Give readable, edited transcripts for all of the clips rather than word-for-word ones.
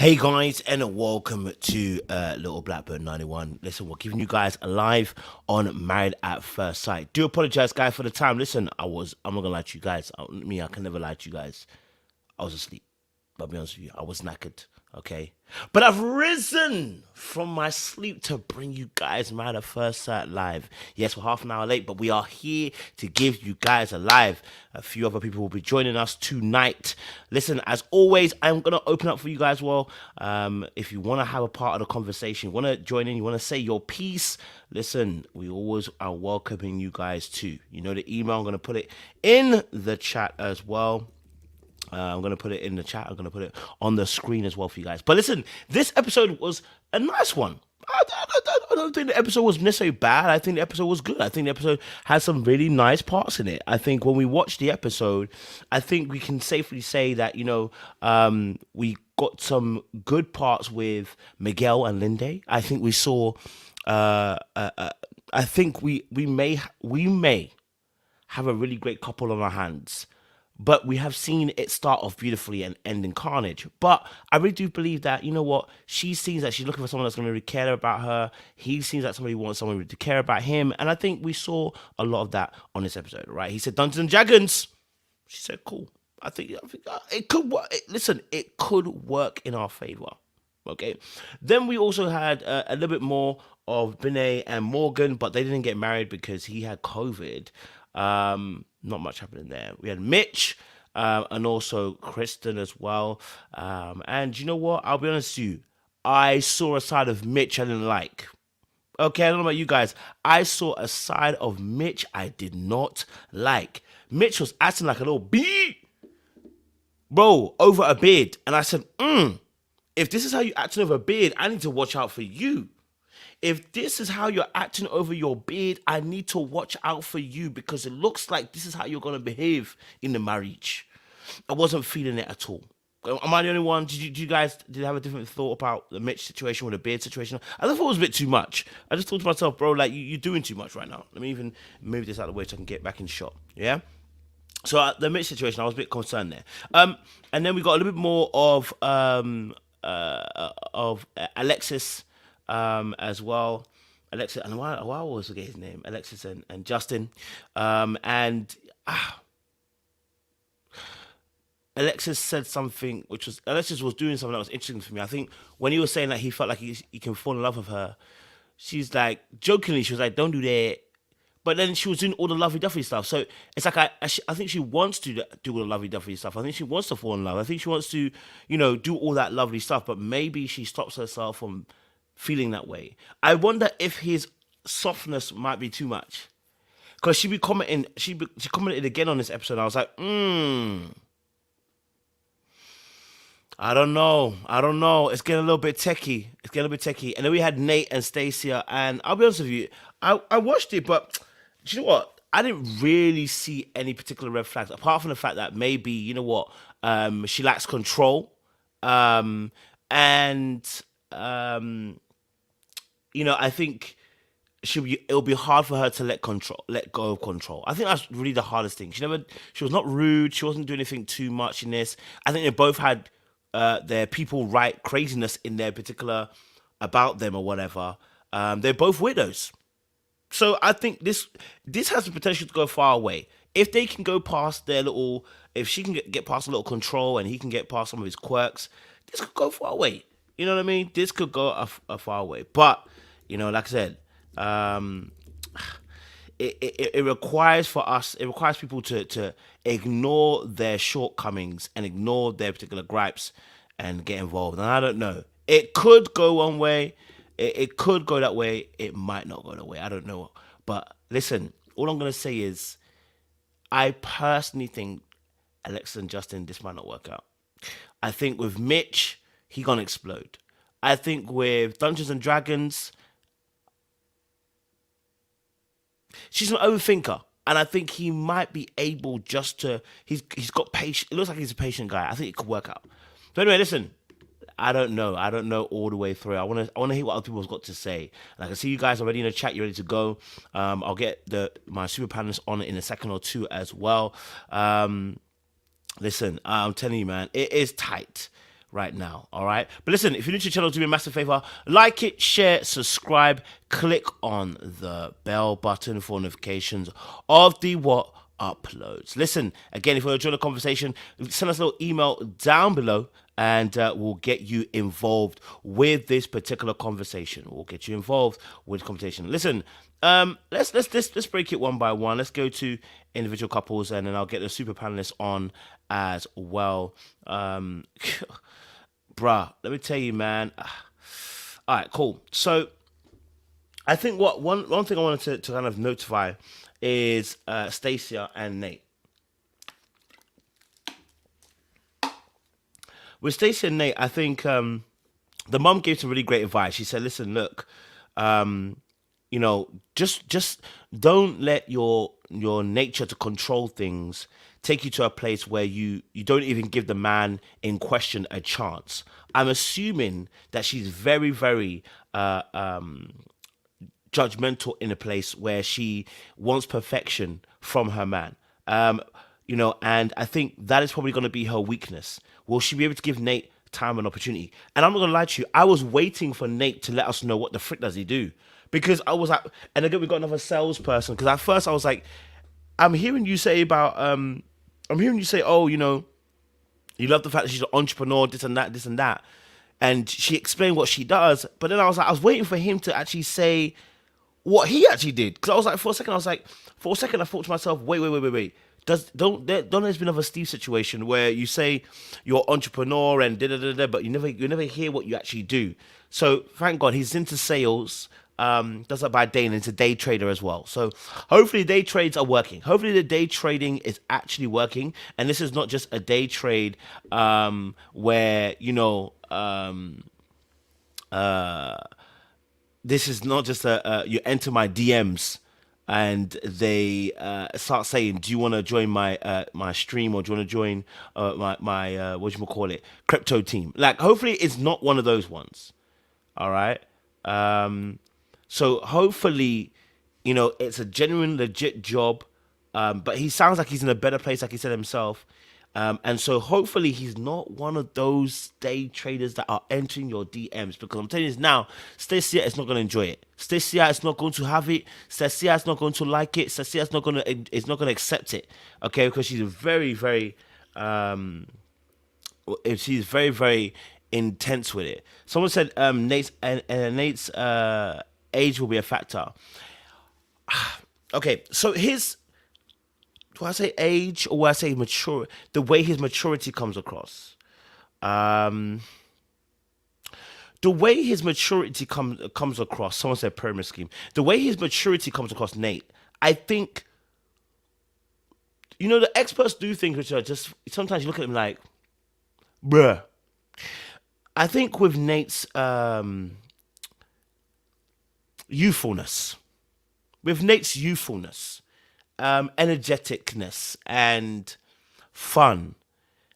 Hey guys, and welcome to Little Blackbird 91. Listen, we're giving you guys a live on Married at First Sight. Do apologize, guys, for the time. Listen, I'm not gonna lie to you guys. I can never lie to you guys. I was asleep. I'll be honest with you, I was knackered, okay? But I've risen from my sleep to bring you guys Married at First Sight live. Yes, we're half an hour late, but we are here to give you guys a live. A few other people will be joining us tonight. Listen, as always, I'm going to open up for you guys. Well, if you want to have a part of the conversation, you want to join in, you want to say your piece, listen, we always are welcoming you guys too. You know the email, I'm going to put it in the chat as well. I'm going to put it in the chat. I'm going to put it on the screen as well for you guys. But listen, this episode was a nice one. I don't think the episode was necessarily bad. I think the episode was good. I think the episode had some really nice parts in it. I think when we watched the episode, I think we can safely say that, we got some good parts with Miguel and Linday. I think we saw, I think we may have a really great couple on our hands. But we have seen it start off beautifully and end in carnage. But I really do believe that, you know what, she seems that she's looking for someone that's going to really care about her. He seems like somebody who wants someone to care about him. And I think we saw a lot of that on this episode, right? He said, Dungeons and Dragons. She said, cool. I think it could work. Listen, it could work in our favor. Okay. Then we also had a little bit more of Binh and Morgan, but they didn't get married because he had COVID. Not much happening there. We had Mitch and also Kristen as well. And you know what? I'll be honest with you. I saw a side of Mitch I didn't like. Okay, I don't know about you guys. I saw a side of Mitch I did not like. Mitch was acting like a little bee, bro, over a beard. And I said, if this is how you're acting over a beard, I need to watch out for you. If this is how you're acting over your beard, I need to watch out for you because it looks like this is how you're going to behave in the marriage. I wasn't feeling it at all. Am I the only one? Did you guys have a different thought about the Mitch situation or the beard situation? I thought it was a bit too much. I just thought to myself, bro, like you're doing too much right now. Let me even move this out of the way so I can get back in shot. Yeah? So the Mitch situation, I was a bit concerned there. And then we got a little bit more of Alexis as well. Alexis, and why always forget his name? Alexis and Justin. Alexis said something Alexis was doing something that was interesting for me. I think when he was saying that he felt like he can fall in love with her, she's like, jokingly, she was like, don't do that. But then she was doing all the lovey-dovey stuff. So it's like I think she wants to do all the lovey-dovey stuff. I think she wants to fall in love. I think she wants to, do all that lovely stuff. But maybe she stops herself from feeling that way. I wonder if his softness might be too much. Because she commented again on this episode. And I was like, I don't know. It's getting a little bit techie. And then we had Nate and Stacia. And I'll be honest with you, I watched it, but do you know what? I didn't really see any particular red flags, apart from the fact that maybe, she lacks control. I think it'll be hard for her to let go of control. I think that's really the hardest thing. She was not rude. She wasn't doing anything too much in this. I think they both had their people right craziness in their particular about them or whatever. They're both widows. So I think this has the potential to go far away. If they can go past if she can get past a little control and he can get past some of his quirks, this could go far away. You know what I mean? This could go a far away. But, like I said, it requires people to ignore their shortcomings and ignore their particular gripes and get involved. And I don't know. It could go one way. It could go that way. It might not go that way. I don't know. But listen, all I'm going to say is I personally think Alexis and Justin, this might not work out. I think with Mitch, he gonna explode. I think with Dungeons and Dragons, she's an overthinker. And I think he might be able just to... He's got patience. It looks like he's a patient guy. I think it could work out. But anyway, listen. I don't know all the way through. I want to hear what other people's got to say. And I can see you guys already in the chat. You're ready to go. I'll get my super panelists on it in a second or two as well. Listen, I'm telling you, man, it is tight. right now. All right. But listen, if you're new to the channel, do me a massive favor: like it, share, subscribe, click on the bell button for notifications of the what uploads. Listen, again, if you want to join the conversation, send us a little email down below, and we'll get you involved with this particular conversation. We'll get you involved with the conversation. Listen, let's break it one by one. Let's go to individual couples, and then I'll get the super panelists on as well. Bruh, let me tell you, man. All right, cool. So I think one thing I wanted to kind of notify is Stacia and Nate. With Stacia and Nate, I think the mom gave some really great advice. She said, "Listen, look, you know, just don't let your nature to control things take you to a place where you don't even give the man in question a chance." I'm assuming that she's very, very judgmental in a place where she wants perfection from her man. You know, and I think that is probably going to be her weakness. Will she be able to give Nate time and opportunity? And I'm not going to lie to you, I was waiting for Nate to let us know what the frick does he do. Because I was like, and again, we got another salesperson. Because at first I was like, I'm hearing you say about, I'm hearing you say, oh, you know, you love the fact that she's an entrepreneur, this and that, this and that. And she explained what she does. But then I was like, I was waiting for him to actually say what he actually did. Because I was like, for a second, I thought to myself, wait. Don't there's been another Steve situation where you say you're an entrepreneur and but you never hear what you actually do. So thank God he's into sales. Does that by day, and it's a day trader as well. So hopefully day trades are working. Hopefully the day trading is actually working, and this is not just a day trade where you know this is not just you enter my DMs and they start saying, "Do you want to join my my stream, or do you want to join my what you call it, crypto team?" Like, hopefully it's not one of those ones. All right. So hopefully, you know, it's a genuine, legit job. But he sounds like he's in a better place, like he said himself. And so hopefully he's not one of those day traders that are entering your DMs, because I'm telling you this now, Stacia is not going to enjoy it. Stacia is not going to have it. Stacia is not going to like it. Stacia is not going to accept it. Okay, because she's very, very she's very, very intense with it. Someone said Nate's age will be a factor. Okay, so do I say age or will I say mature? The way his maturity comes across. The way his maturity comes across. Someone said pyramid scheme. The way his maturity comes across, Nate. I think, you know, the experts do things which are just, sometimes you look at them like, bruh. I think with Nate's youthfulness, energeticness and fun,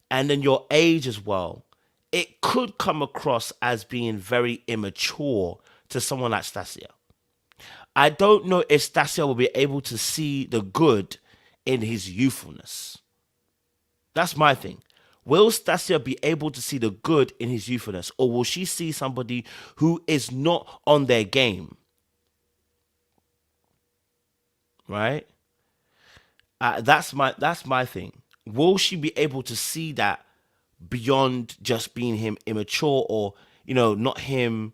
and then your age as well, it could come across as being very immature to someone like Stacia. I don't know if Stacia will be able to see the good in his youthfulness. That's my thing. Will Stacia be able to see the good in his youthfulness, or will she see somebody who is not on their game? Right? That's my thing. Will she be able to see that beyond just being him immature, or, you know, not him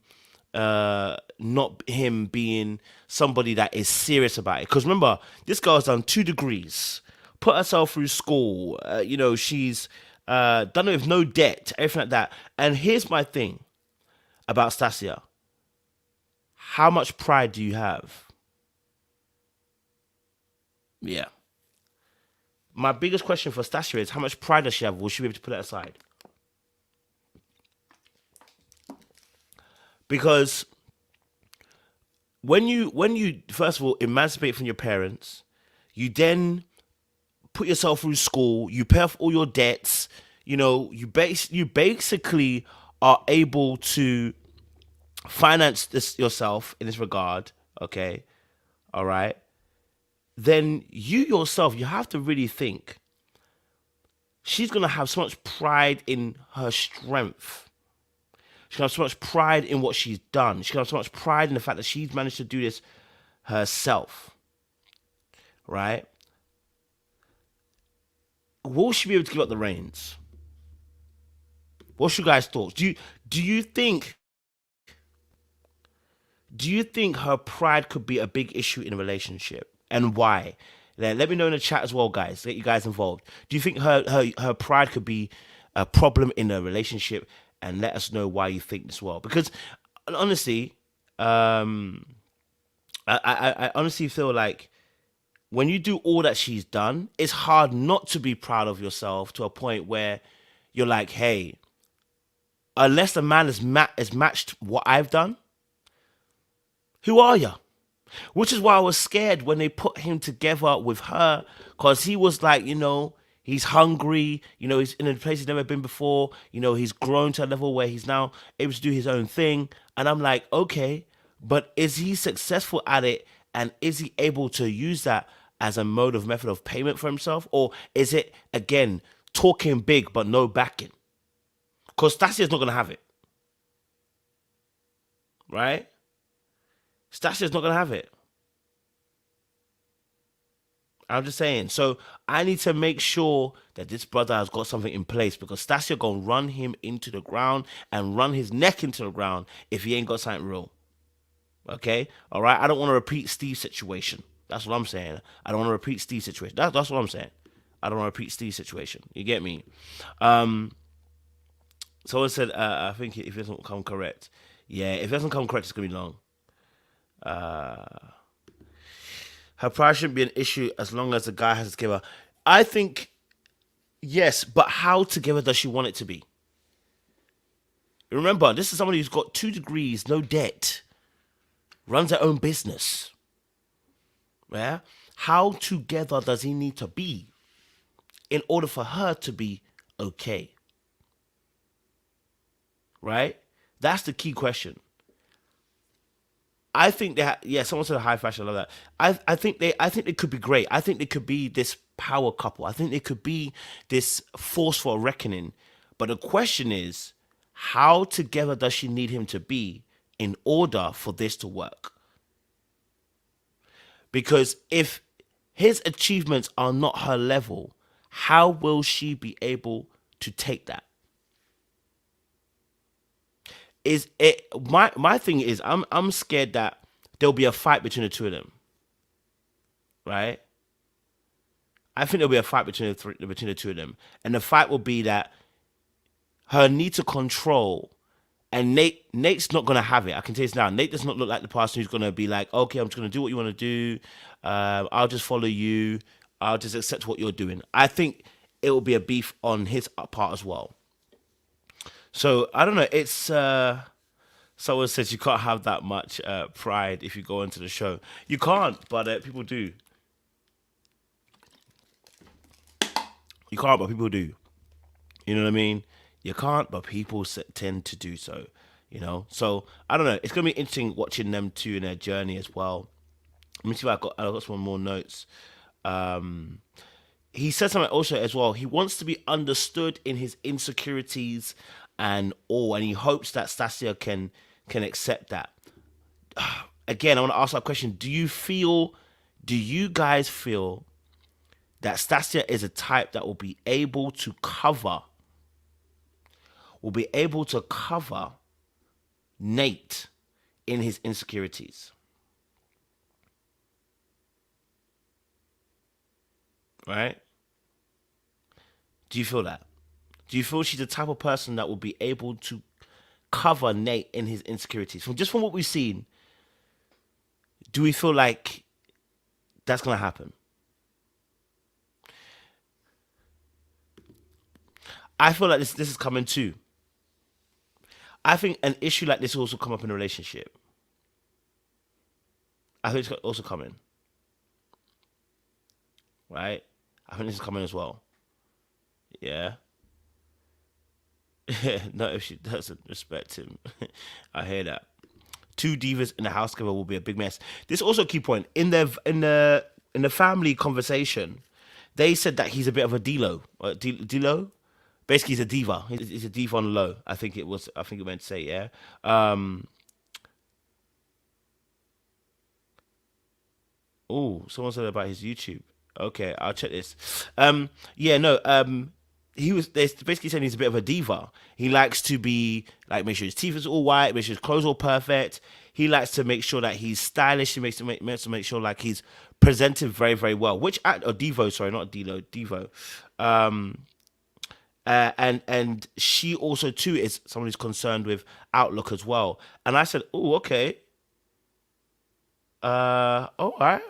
being somebody that is serious about it? Because remember, this girl's done 2 degrees, put herself through school. You know, she's done it with no debt, everything like that. And here's my thing about Stacia: how much pride do you have? Yeah. My biggest question for Stacia is, how much pride does she have? Will she be able to put it aside? Because when you first of all emancipate from your parents, you then put yourself through school, you pay off all your debts, you know, you basically are able to finance this yourself in this regard, okay? All right? Then you yourself, you have to really think, she's gonna have so much pride in her strength. She's gonna have so much pride in what she's done. She's gonna have so much pride in the fact that she's managed to do this herself, right? Will she be able to give up the reins? What's your guys' thoughts? Do you think her pride could be a big issue in a relationship, and why? Let me know in the chat as well, guys. Get you guys involved. Do you think her pride could be a problem in a relationship? And let us know why you think this well. Because honestly, I honestly feel like when you do all that she's done, it's hard not to be proud of yourself to a point where you're like, hey, unless the man has matched what I've done, who are you? Which is why I was scared when they put him together with her, because he was like, he's hungry, he's in a place he's never been before, he's grown to a level where he's now able to do his own thing. And I'm like, okay, but is he successful at it? And is he able to use that as a method of payment for himself? Or is it, again, talking big but no backing? Because Stasia's not going to have it. Right? Stasia's not going to have it. I'm just saying. So I need to make sure that this brother has got something in place, because Stacia going to run him into the ground and run his neck into the ground if he ain't got something real. Okay? All right? I don't want to repeat Steve's situation. That's what I'm saying. I don't want to repeat Steve's situation. That's what I'm saying. I don't want to repeat Steve's situation. You get me? Someone said, I think if it doesn't come correct. Yeah, if it doesn't come correct, it's going to be long. Her pride shouldn't be an issue as long as the guy has to give her. I think, yes, but how together does she want it to be? Remember, this is somebody who's got 2 degrees, no debt, runs her own business. Yeah? How together does he need to be in order for her to be okay? Right? That's the key question. I think that someone said high fashion. I love that. I think they could be great. I think they could be this power couple. I think they could be this force for a reckoning. But the question is, how together does she need him to be in order for this to work? Because if his achievements are not her level, how will she be able to take that? Is it my thing is I'm scared that there'll be a fight between the two of them, right? I think there'll be a fight between the two of them, and the fight will be that her need to control, and Nate's not gonna have it. I can tell you this now. Nate does not look like the person who's gonna be like, okay, I'm just gonna do what you want to do. I'll just follow you. I'll just accept what you're doing. I think it will be a beef on his part as well. So I don't know. It's someone says you can't have that much pride if you go into the show. You can't, but people do. You can't, but people do. You know what I mean? You can't, but people tend to do so. So I don't know. It's gonna be interesting watching them two in their journey as well. Let me see if I got some more notes. He said something also as well. He wants to be understood in his insecurities and all, and he hopes that Stacia can accept that. Again, I want to ask that question. Do you guys feel that Stacia is a type that will be able to cover Nate in his insecurities? Right? Do you feel that? Do you feel she's the type of person that will be able to cover Nate in his insecurities? From what we've seen, do we feel like that's going to happen? I feel like this is coming too. I think an issue like this will also come up in a relationship. I think it's also coming. Right? I think this is coming as well. Yeah. Not if she doesn't respect him. I hear that. 2 divas in the house together will be a big mess. This is also a key point in the family conversation. they said that he's a bit of a D-lo. D-lo? Basically, he's a diva. He's a diva on the low. I think it was. I think it meant to say, yeah. Oh, someone said about his YouTube. Okay, I'll check this. Yeah, no. He was. They're basically saying he's a bit of a diva. He likes to be like make sure his teeth is all white, make sure his clothes all perfect. He likes to make sure that he's stylish. Makes to make sure like he's presented very very well. Which act or Devo? Sorry, not Dilo. Devo. Um, and she also too is someone who's concerned with outlook as well. And I said, oh, okay. All right.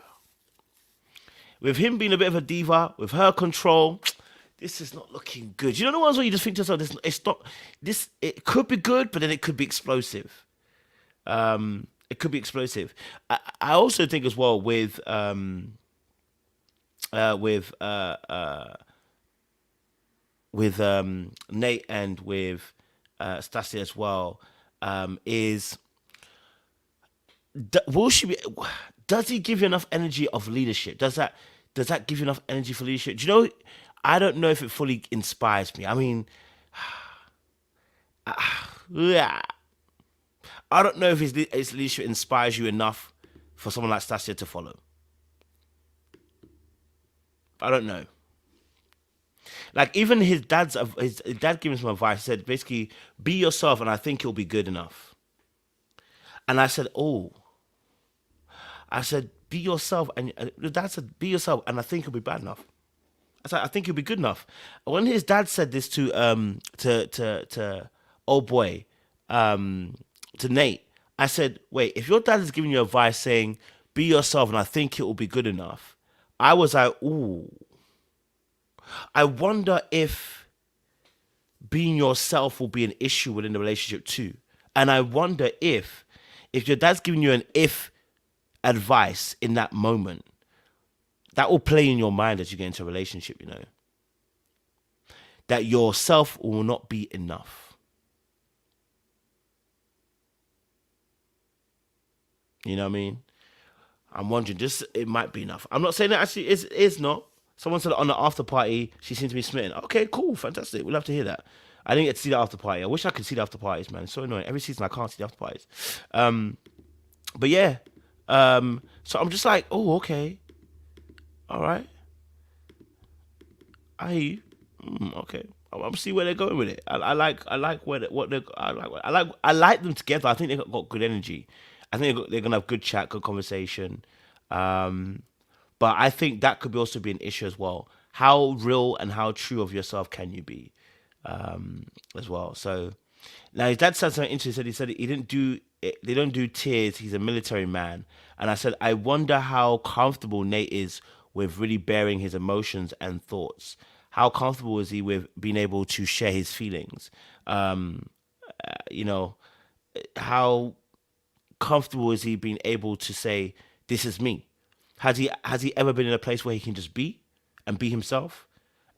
With him being a bit of a diva, with her control, this is not looking good. You know the ones where you just think to yourself, this it's not this. It could be good, but then it could be explosive. It could be explosive. I also think as well with Nate and with Stacia as well, is will she be? Does he give you enough energy of leadership? Does that give you enough energy for leadership? Do you know? I don't know if it fully inspires me. I mean, yeah, I don't know if his leadership inspires you enough for someone like Stacia to follow. I don't know. Like even his dad gave him some advice. He said basically, be yourself, and I think you'll be good enough. And I said, oh, I said, be yourself, and the dad said, be yourself, and I think you'll be bad enough. I said, I think you'll be good enough. When his dad said this to oh boy, to Nate, I said, wait, if your dad is giving you advice saying, be yourself, and I think it will be good enough, I was like, ooh, I wonder if being yourself will be an issue within the relationship too. And I wonder if your dad's giving you an if advice in that moment, that will play in your mind as you get into a relationship, you know. That yourself will not be enough. You know what I mean? I'm wondering, just it might be enough. I'm not saying that actually is not. Someone said on the after party she seemed to be smitten. Okay, cool, fantastic. We'd love to hear that. I didn't get to see the after party. I wish I could see the after parties, man. It's so annoying. Every season I can't see the after parties. But yeah. So I'm just like, oh, okay, all right. I okay. I'm see where they're going with it. I like where what they I like them together. I think they got good energy. I think they're gonna have good chat, good conversation. Um, but I think that could also be an issue as well. How real and how true of yourself can you be, as well? So now his dad said something interesting. He said he didn't do it, they don't do tears. He's a military man, and I said I wonder how comfortable Nate is with really bearing his emotions and thoughts. How comfortable is he with being able to share his feelings? Um, you know, how comfortable is he being able to say, "This is me"? Has he ever been in a place where he can just be and be himself,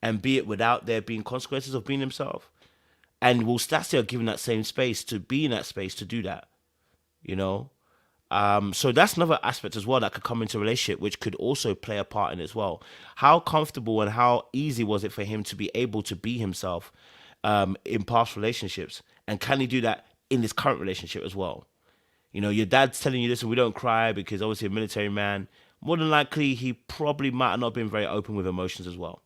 and be it without there being consequences of being himself? And will Stasia give him that same space to be in that space to do that? You know, so that's another aspect as well that could come into a relationship, which could also play a part in it as well. How comfortable and how easy was it for him to be able to be himself, in past relationships, and can he do that in this current relationship as well? You know, your dad's telling you this, and we don't cry because obviously a military man. More than likely, he probably might have not been very open with emotions as well.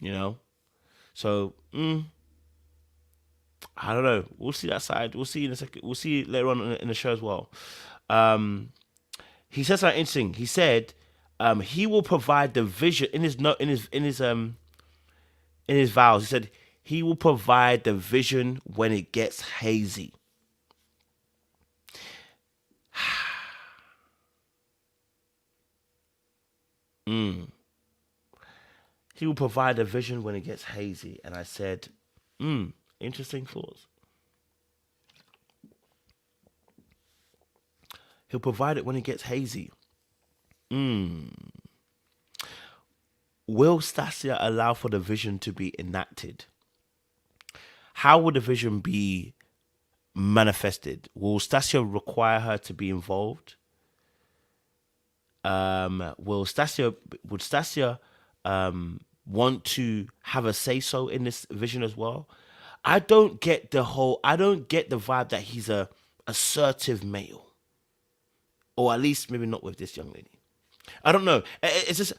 You know, so I don't know. We'll see that side. We'll see in a second. We'll see later on in the show as well. Um, he said something interesting. He said he will provide the vision in his note in his vows. He said he will provide the vision when it gets hazy. He will provide the vision when it gets hazy. And I said, interesting thoughts. He'll provide it when it gets hazy. Will Stasia allow for the vision to be enacted? How will the vision be manifested? Will Stasia require her to be involved? Will Stacia would Stacia want to have a say so in this vision as well? I don't get the vibe that he's a assertive male, or at least maybe not with this young lady. I don't know. It's just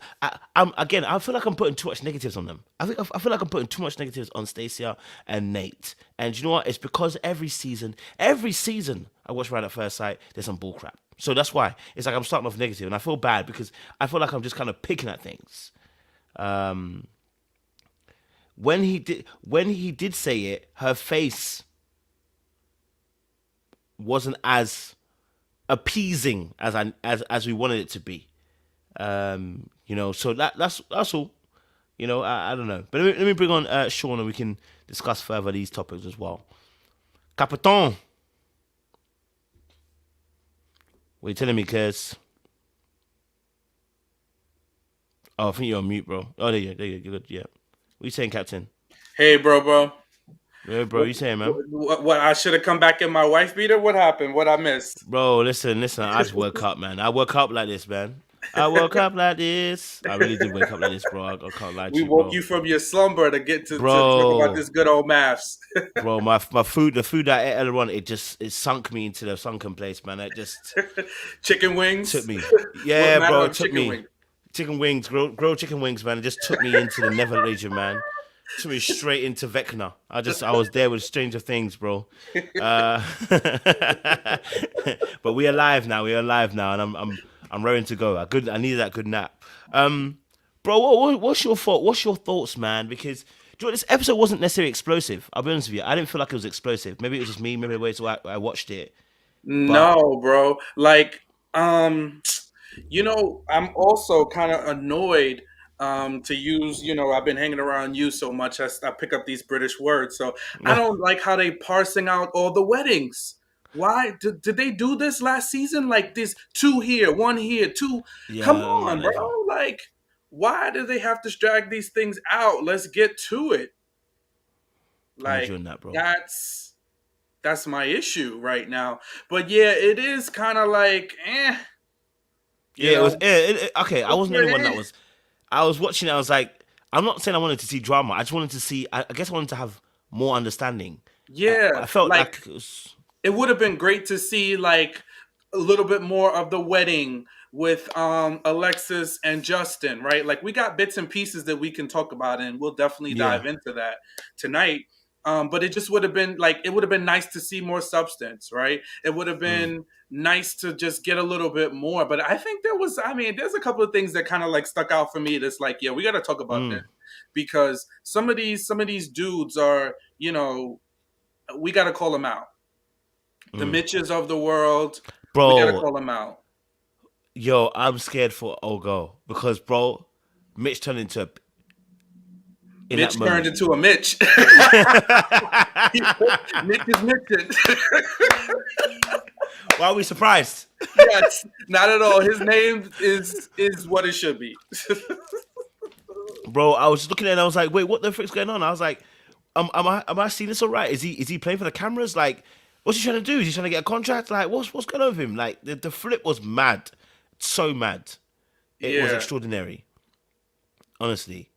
I'm again. I feel like I'm putting too much negatives on them. I feel like I'm putting too much negatives on Stacia and Nate. And you know what? It's because every season I watch Right at First Sight, there's some bullcrap. So that's why it's like I'm starting off negative, and I feel bad because I feel like I'm just kind of picking at things. Um, when he did say it, her face wasn't as appeasing as we wanted it to be. So that's all. I don't know. But let me bring on Sean and we can discuss further these topics as well. Capitan, what are you telling me, cuz? Oh, I think you're on mute, bro. Oh, there you go. Good, yeah. What you saying, Captain? Hey, bro. Yeah, bro, What, you saying, man? what I should have come back in my wife beater? What happened? What I missed? Bro, listen. I just woke up, man. I woke up like this, man. I woke up like this. I really did wake up like this, bro. I can't lie We to you, woke bro. you from your slumber to get to talk about Bro, this good old maths. my food, the food that I ate earlier on, it sunk me into the sunken place, man. It just Chicken took wings. me. What Yeah, matter bro, it of took chicken me. wing? Chicken wings, grilled chicken wings, man. It just took me into the nether region, man. Took me straight into Vecna. I was there with Stranger Things, bro. Uh, but we alive now. We're alive now, and I'm raring to go. I needed that good nap. Bro, what's your thought? What's your thoughts, man? Because do you know, this episode wasn't necessarily explosive. I'll be honest with you. I didn't feel like it was explosive. Maybe it was just me. Maybe the way I watched it. But No, bro. Like, um, I'm also kind of annoyed to use, I've been hanging around you so much, I pick up these British words. So I don't like how they parsing out all the weddings. Why did they do this last season? Like this two here, one here, two. yeah, Come I don't like on, that bro. either. Like, why do they have to drag these things out? Let's get to it. I'm with Like you on that, bro. that's my issue right now. But yeah, it is kind of like, you Yeah, it was. know, Okay, I wasn't the only one that was. I was watching it. I was like, I'm not saying I wanted to see drama. I just wanted to see. I guess I wanted to have more understanding. yeah, I felt like like it was. it would have been great to see like a little bit more of the wedding with Alexis and Justin, right? Like we got bits and pieces that we can talk about and we'll definitely Yeah. dive into that tonight. But it just would have been like it would have been nice to see more substance, right? It would have Mm, been nice to just get a little bit more. But I think there's a couple of things that kind of like stuck out for me that's like, yeah, we gotta talk about this. mm, Because some of these dudes are, we gotta call them out, the mm. Mitches of the world. We got to Bro, call them out. yo, I'm scared for Ogo because, bro, Mitch turned into in that Mitch turned moment. into a Mitch. Mitch is Mitch. Why are we surprised? Yes, not at all. His name is what it should be. Bro, I was just looking at it and I was like, wait, what the frick's going on? I was like, am I seeing this all right? Is he playing for the cameras? Like, what's he trying to do? Is he trying to get a contract? Like, what's going on with him? Like, the flip was mad, so mad. It was Yeah, extraordinary, honestly.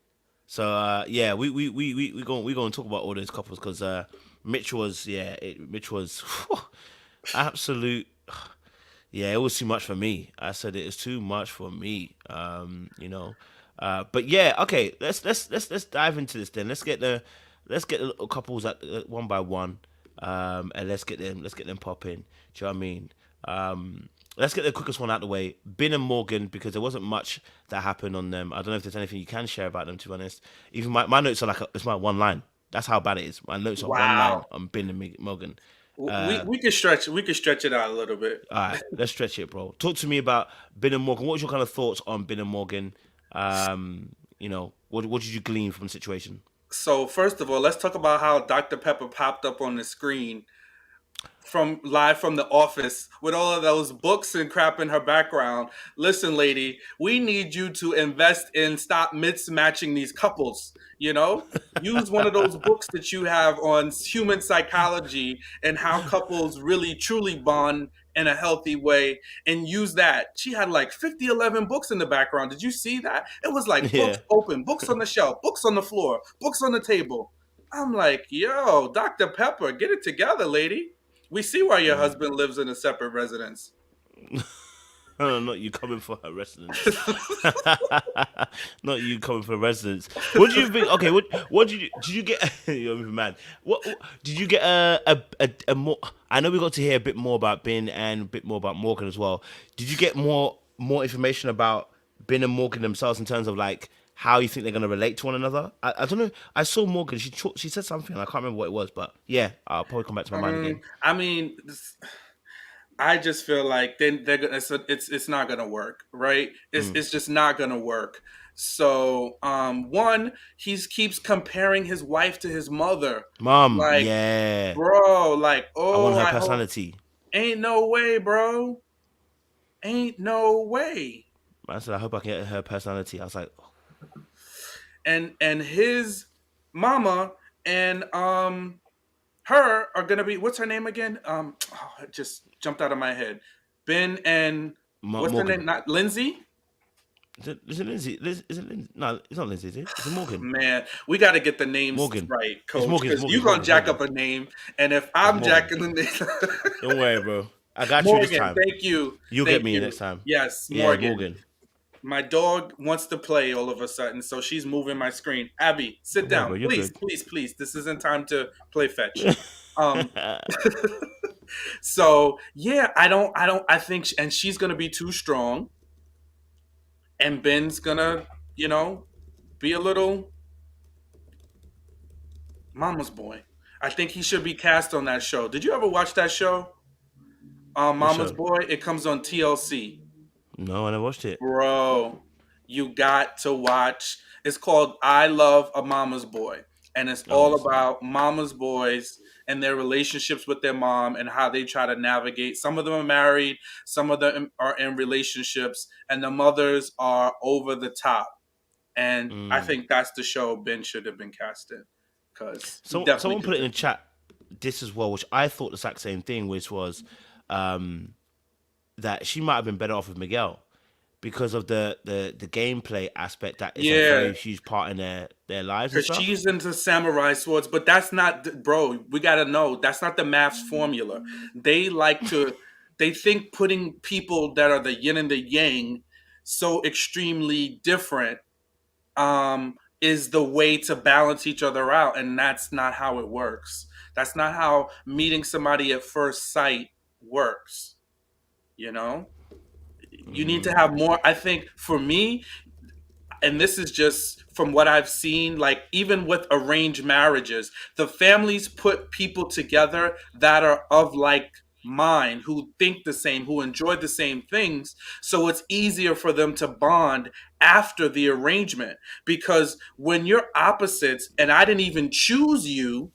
So yeah, we going to talk about all those couples because Mitch was Mitch was absolute. Yeah, it was too much for me. I said it was too much for me. But yeah, okay. Let's dive into this then. Let's get the little couples at one by one, and let's get them popping. Do you know what I mean? Let's get the quickest one out of the way. Binh and Morgan, because there wasn't much that happened on them. I don't know if there's anything you can share about them. To be honest, even my notes are like it's my one line. That's how bad it is. My notes are one line wow. on Binh and Morgan. We could stretch it out a little bit. All right, let's stretch it, bro. Talk to me about Binh and Morgan. What was your kind of thoughts on Binh and Morgan? What did you glean from the situation? So first of all, let's talk about how Dr. Pepper popped up on the screen. from live from the office with all of those books and crap in her background. Listen, lady, we need you to invest in stop mismatching these couples. Use one of those books that you have on human psychology and how couples really truly bond in a healthy way, and use that. She had like 50, 11 books in the background. Did you see that? It was like books Yeah. open, books on the shelf, books on the floor, books on the table. I'm like, yo, Dr. Pepper, get it together, lady. We see why your husband lives in a separate residence. No, not you coming for her residence. Not you coming for residence. What do you think? Okay, what did you get? You're mad. What did you get? A more. I know we got to hear a bit more about Binh and a bit more about Morgan as well. Did you get more information about Binh and Morgan themselves in terms of like how you think they're gonna relate to one another? I don't know. I saw Morgan. She said something. I can't remember what it was, but yeah, I'll probably come back to my mind again. I mean, I just feel like they're gonna, it's not gonna work, right? It's just not gonna work. So, one, he keeps comparing his wife to his mother, Mom, like, yeah, bro, like, I want oh, her I hope, personality. ain't no way, bro, ain't no way. I said, I hope I can get her personality. I was like, And his mama and her are gonna be, what's her name again? It just jumped out of my head. Ben and what's her name? Morgan. Not Lindsay. Is it Lindsay? Is it Lindsay? No, it's not Lindsay, is it? Is it Morgan? Man, we got to get the names Morgan. right, It's Coach, Morgan. It's because Morgan. you It's gonna Morgan. It's jack up Morgan. a name, and if It's I'm Morgan. jacking the name, Don't worry, bro. I got you this Morgan. time. Thank you, You'll get thank me you. next time. Yes, Yeah, Morgan. Morgan. My dog wants to play all of a sudden, so she's moving my screen. Abby, sit Don't worry, bro. down, You're please, good. please, please. This isn't time to play fetch. Um, so yeah, I think, and she's gonna be too strong, and Ben's gonna, you know, be a little mama's boy. I think he should be cast on that show. Did you ever watch that show? What Mama's show? Boy. It comes on TLC. No, I never watched it. Bro, you got to watch. It's called I Love a Mama's Boy. And it's Oh, all listen. about mama's boys and their relationships with their mom and how they try to navigate. Some of them are married, some of them are in relationships, and the mothers are over the top. And I Mm. think that's the show Ben should have been cast in because he So definitely someone could put it do in it. the chat this as well, which I thought the exact same thing, which was that she might have been better off with Miguel because of the gameplay aspect that is a Yeah, very huge part in their lives and because stuff. she's into samurai swords, but that's not, bro. We gotta know that's not the maths formula. They like to, they think putting people that are the yin and the yang so extremely different is the way to balance each other out, and that's not how it works. That's not how meeting somebody at first sight works. You know, you need to have more. I think for me, and this is just from what I've seen, like even with arranged marriages, the families put people together that are of like mind, who think the same, who enjoy the same things. So it's easier for them to bond after the arrangement. Because when you're opposites and I didn't even choose you,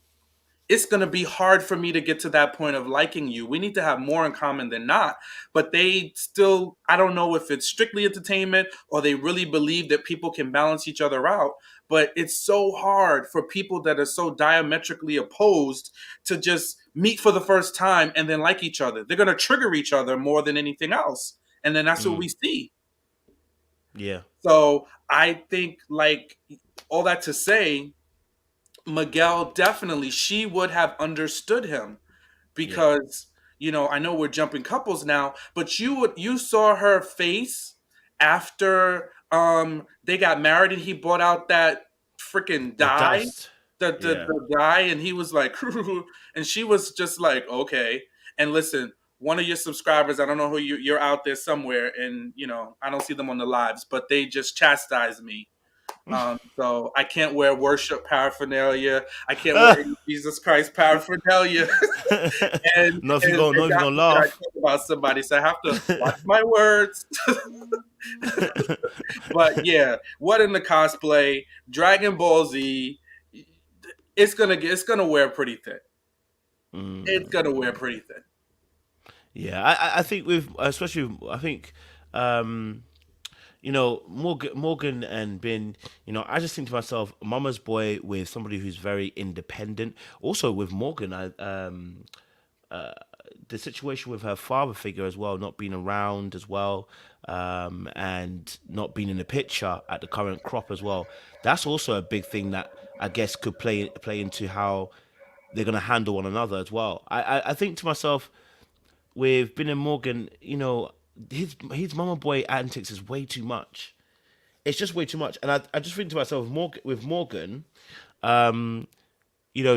it's going to be hard for me to get to that point of liking you. We need to have more in common than not. But they still, I don't know if it's strictly entertainment or they really believe that people can balance each other out. But it's so hard for people that are so diametrically opposed to just meet for the first time and then like each other. They're going to trigger each other more than anything else. And then that's what we see. Yeah. So I think, like, all that to say, Miguel definitely, she would have understood him Yeah. because, I know we're jumping couples now, but you saw her face after they got married and he brought out that freaking The dye, dust. Yeah. the dye, and he was like and she was just like, okay. And listen, one of your subscribers, I don't know who you're out there somewhere, and I don't see them on the lives, but they just chastised me. So I can't wear worship paraphernalia. I can't wear any Jesus Christ paraphernalia, and Not if you and go. they Not if you got gonna me that I laugh. talk about somebody, so I have to watch my words. But yeah, what in the cosplay? Dragon Ball Z. It's gonna wear pretty thin. it's gonna wear pretty thin. Yeah, I think with especially I think Morgan and Bin, I just think to myself, mama's boy with somebody who's very independent. Also with Morgan, the situation with her father figure as well, not being around as well, and not being in the picture at the current crop as well. That's also a big thing that I guess could play into how they're gonna handle one another as well. I think to myself with Bin and Morgan, his mama boy antics is way too much. It's just way too much, and I just think to myself, with Morgan,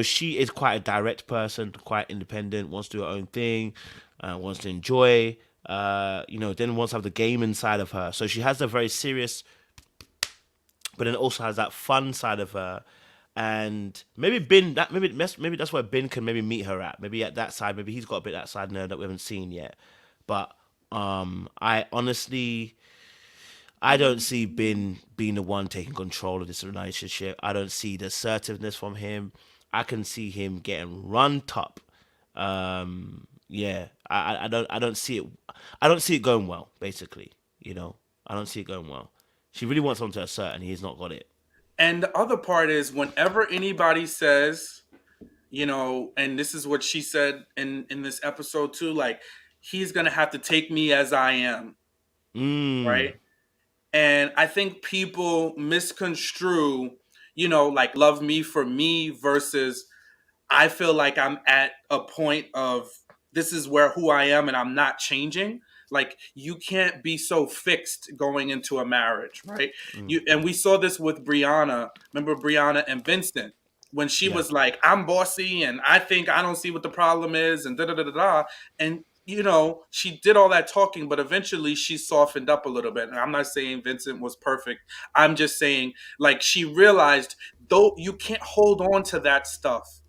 she is quite a direct person, quite independent, wants to do her own thing, wants to enjoy, then wants to have the game inside of her. So she has a very serious, but then also has that fun side of her. And maybe maybe that's where Bin can maybe meet her at. Maybe at that side, maybe he's got a bit of that side in there that we haven't seen yet. But I honestly I don't see Bin being the one taking control of this relationship. I don't see the assertiveness from him. I can see him getting run top. Yeah, I don't see it. I don't see it going well. Basically, I don't see it going well. She really wants someone to assert, and he's not got it. And the other part is whenever anybody says, and this is what she said in this episode too, like he's gonna have to take me as I am, Mm, right? And I think people misconstrue, like love me for me versus I feel like I'm at a point of this is where who I am and I'm not changing. Like you can't be so fixed going into a marriage, right? mm, And we saw this with Brianna. Remember Brianna and Vincent when she yeah, was like, "I'm bossy and I think I don't see what the problem is," and da da da da da. And she did all that talking, but eventually she softened up a little bit. And I'm not saying Vincent was perfect. I'm just saying like she realized though you can't hold on to that stuff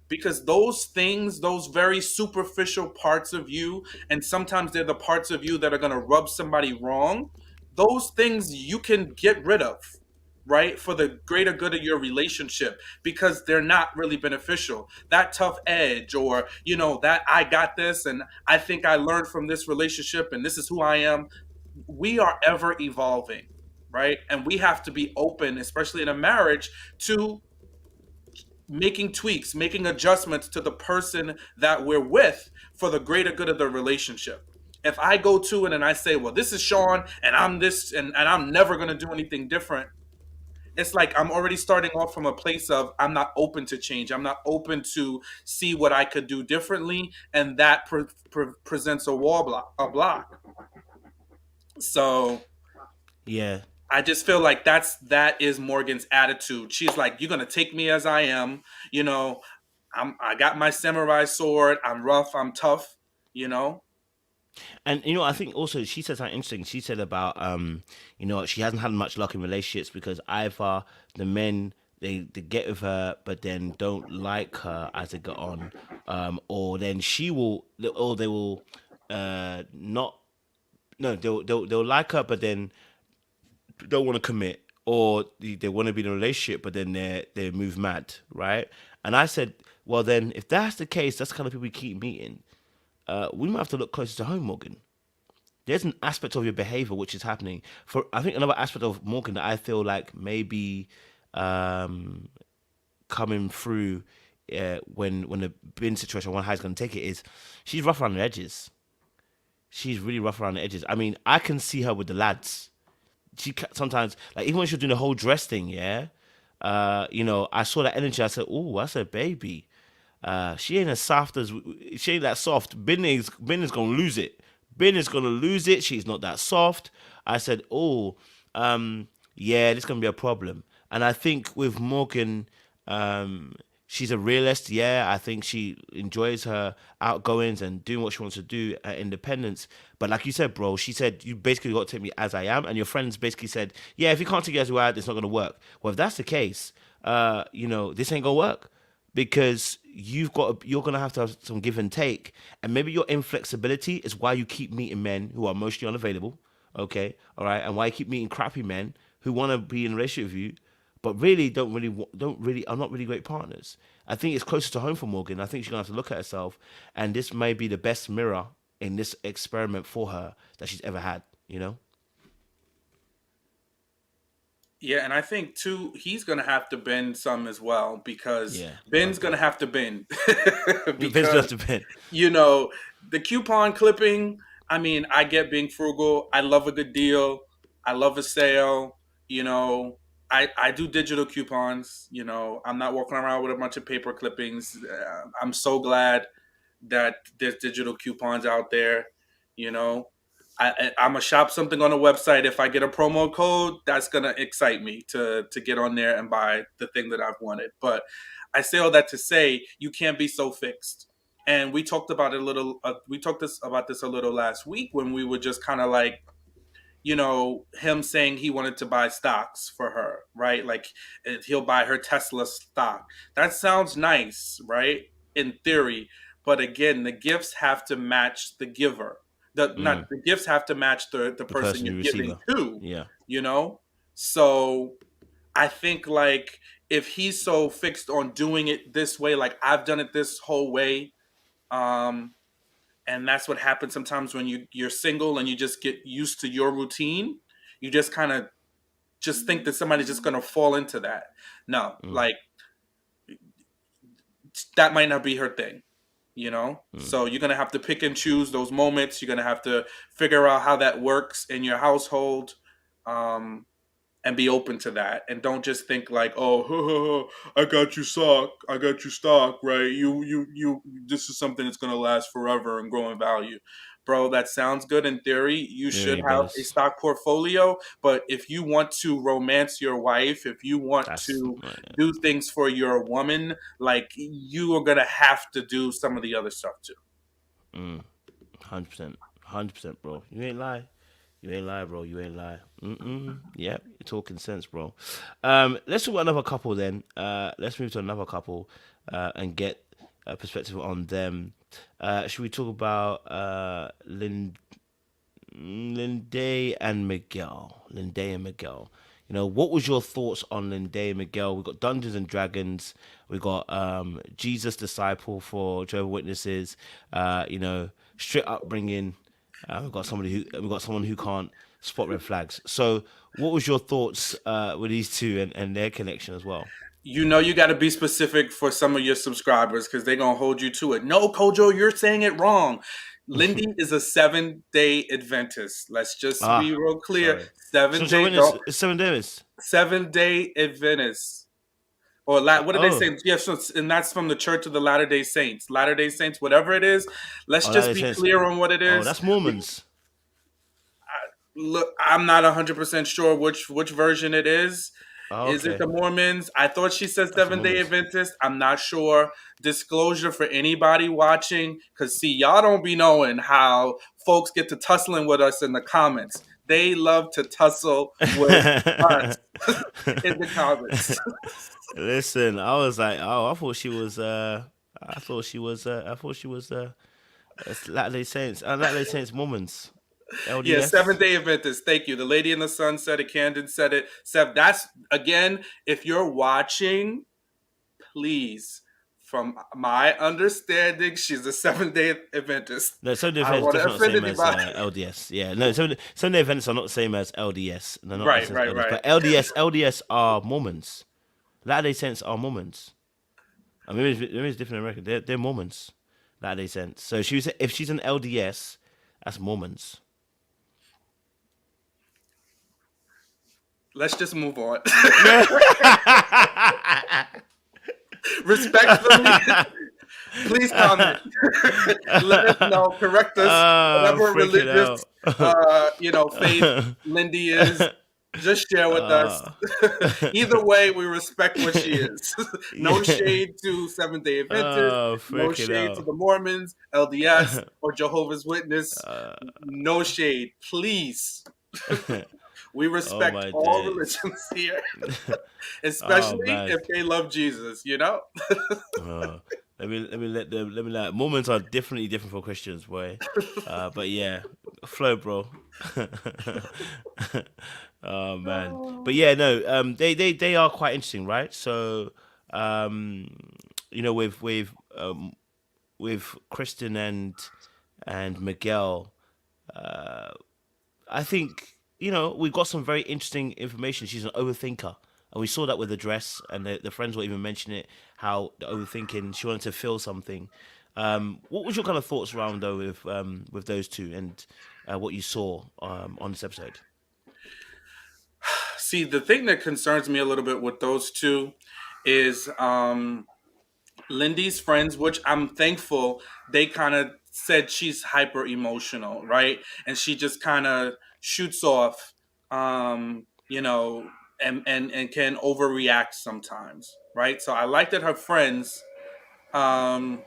because those things, those very superficial parts of you, and sometimes they're the parts of you that are going to rub somebody wrong, those things you can get rid of, right? For the greater good of your relationship because they're not really beneficial. That tough edge, or, that I got this and I think I learned from this relationship and this is who I am. We are ever evolving, right? And we have to be open, especially in a marriage, to making tweaks, making adjustments to the person that we're with for the greater good of the relationship. If I go to it and I say, well, this is Sean and I'm this and I'm never going to do anything different, it's like I'm already starting off from a place of I'm not open to change. I'm not open to see what I could do differently. And that presents a wall block, a block. So yeah. I just feel like that is Morgan's attitude. She's like, "You're gonna take me as I am, you know. I got my samurai sword. I'm rough. I'm tough, you know." And I think also she said something interesting. She said about she hasn't had much luck in relationships because either the men they get with her but then don't like her as they get on, or then she will or they will not no they'll like her but then don't want to commit, or they want to be in a relationship but then they move mad, right? And I said, well then if that's the case, that's the kind of people we keep meeting. We might have to look closer to home, Morgan. There's an aspect of your behavior which is happening. For I think another aspect of Morgan that I feel like maybe um, coming through when the bin situation, one how he's going to take it is, she's rough around the edges. She's really rough around the edges. I mean, I can see her with the lads. Sometimes, like even when she was doing the whole dress thing, yeah. I saw that energy. I said, "Oh, that's a baby. She ain't as soft as she ain't that soft. Ben is gonna lose it. Ben is gonna lose it. She's not that soft." I said, "Oh, yeah, this is gonna be a problem." And I think with Morgan, she's a realist. Yeah, I think she enjoys her outgoings and doing what she wants to do at independence. But like you said, bro, she said you basically got to take me as I am, and your friends basically said, "Yeah, if you can't take you as you are, it's not gonna work." Well, if that's the case, this ain't gonna work because you're gonna have to have some give and take, and maybe your inflexibility is why you keep meeting men who are emotionally unavailable. Okay, all right, and why you keep meeting crappy men who want to be in a relationship with you, but really are not really great partners. I think it's closer to home for Morgan. I think she's gonna have to look at herself, and this may be the best mirror in this experiment for her that she's ever had. You know? Yeah, and I think too he's gonna have to bend some as well because Yeah, I Ben's gonna agree. have to bend Vince because has to bend. you know the coupon clipping. I mean, I get being frugal. I love a good deal. I love a sale. You know, I do digital coupons. You know, I'm not walking around with a bunch of paper clippings. I'm so glad that there's digital coupons out there. You know, I'm gonna shop something on a website. If I get a promo code, that's gonna excite me to get on there and buy the thing that I've wanted. But I say all that to say you can't be so fixed. And we talked about it a little. We talked about this a little last week when we were just kind of like, him saying he wanted to buy stocks for her, right? Like he'll buy her Tesla stock. That sounds nice, right? In theory, but again, the gifts have to match the giver. The gifts have to match the The person person you're you giving receiver. to, Yeah. you know? So I think like if he's so fixed on doing it this way, like I've done it this whole way, um, and that's what happens sometimes when you're single and you just get used to your routine. You just kind of just think that somebody's just going to fall into that. No, Mm, like that might not be her thing, you know. mm, So you're going to have to pick and choose those moments. You're going to have to figure out how that works in your household. um and be open to that, and don't just think like, oh, I got you stock, right? You this is something that's going to last forever and grow in value. Bro, that sounds good in theory. You it should really have a does. stock portfolio, but if you want to romance your wife, if you want That's to do things for your woman, like you are going to have to do some of the other stuff too. 100%, 100%, bro. You ain't lie. You ain't lie, bro. You ain't lie. Yep, you're talking sense, bro. Let's talk about another couple then. Let's move to another couple and get a perspective on them. Should we talk about Linday and Miguel? Linday and Miguel. You know, what was your thoughts on Linday and Miguel? We got Dungeons and Dragons. We got Jesus Disciple for Jehovah's Witnesses. Strict upbringing. We got someone who can't spot red flags. So, what was your thoughts with these two and their connection as well? You got to be specific for some of your subscribers because they're gonna hold you to it. No, Kojo, you're saying it wrong. Lindy is a 7-day Adventist. Let's just be Ah, real clear. sorry. So, Seven Jehovah's day Witness, don't it's 7 days. 7-day Adventist. Or what do they Oh, say? Yes, and that's from the Church of the Latter Day Saints. Latter Day Saints, whatever it is. Let's oh, that just makes be sense. clear on what it Oh, is. that's Mormons. Look, I'm not 100% sure which version it is. Oh, Is it okay. the Mormons? I thought she said That's the 7-day Mormons. Adventist. I'm not sure. Disclosure for anybody watching, because see, y'all don't be knowing how folks get to tussling with us in the comments. They love to tussle with us in the comments. Listen, I was like, oh, I thought she was. I thought she was. Latter Day Saints. Latter Day Saints Mormons. Yeah, LDS. 7-day Adventist. Thank you. The Lady in the Sun said it. Camden said it. Seb, that's again. If you're watching, please, from my understanding, she's a 7-day Adventist. No, Sunday I don't events want to definitely not the offend same as anybody. LDS. Yeah, no, Sunday events are not the same as LDS. They're not the Right, same as right, LDS. right. But LDS are Mormons. Latter Day Saints are Mormons. I mean, it's different in America. They're Mormons. Latter Day Saints. So if she's an LDS, that's Mormons. Let's just move on. Respectfully, please comment. Let us know. Correct us. Oh, Whatever freaking religious, out. faith Lindy is. Just share with us. Either way, we respect what she is. No Yeah. shade to 7-day Adventists. Oh, No freaking shade to out. the Mormons, LDS, or Jehovah's Witness. No shade, please. We Oh respect my all days. religions here, Oh especially man. if they love Jesus. You know. Uh, let me like Mormons are definitely different from Christians, boy. But yeah, flow, bro. Oh man, but Oh. yeah, no, they are quite interesting, right? So, um, you know, with Kristen and Miguel, I think we've got some very interesting information. She's an overthinker, and we saw that with the dress, and the friends will even mention it. How the overthinking, she wanted to feel something. What was your kind of thoughts around though with those two and what you saw on this episode? See, the thing that concerns me a little bit with those two is Lindy's friends, which I'm thankful they kind of said she's hyper emotional, right? And she just kind of shoots off, you know, and can overreact sometimes, right? So I like that her friends, um,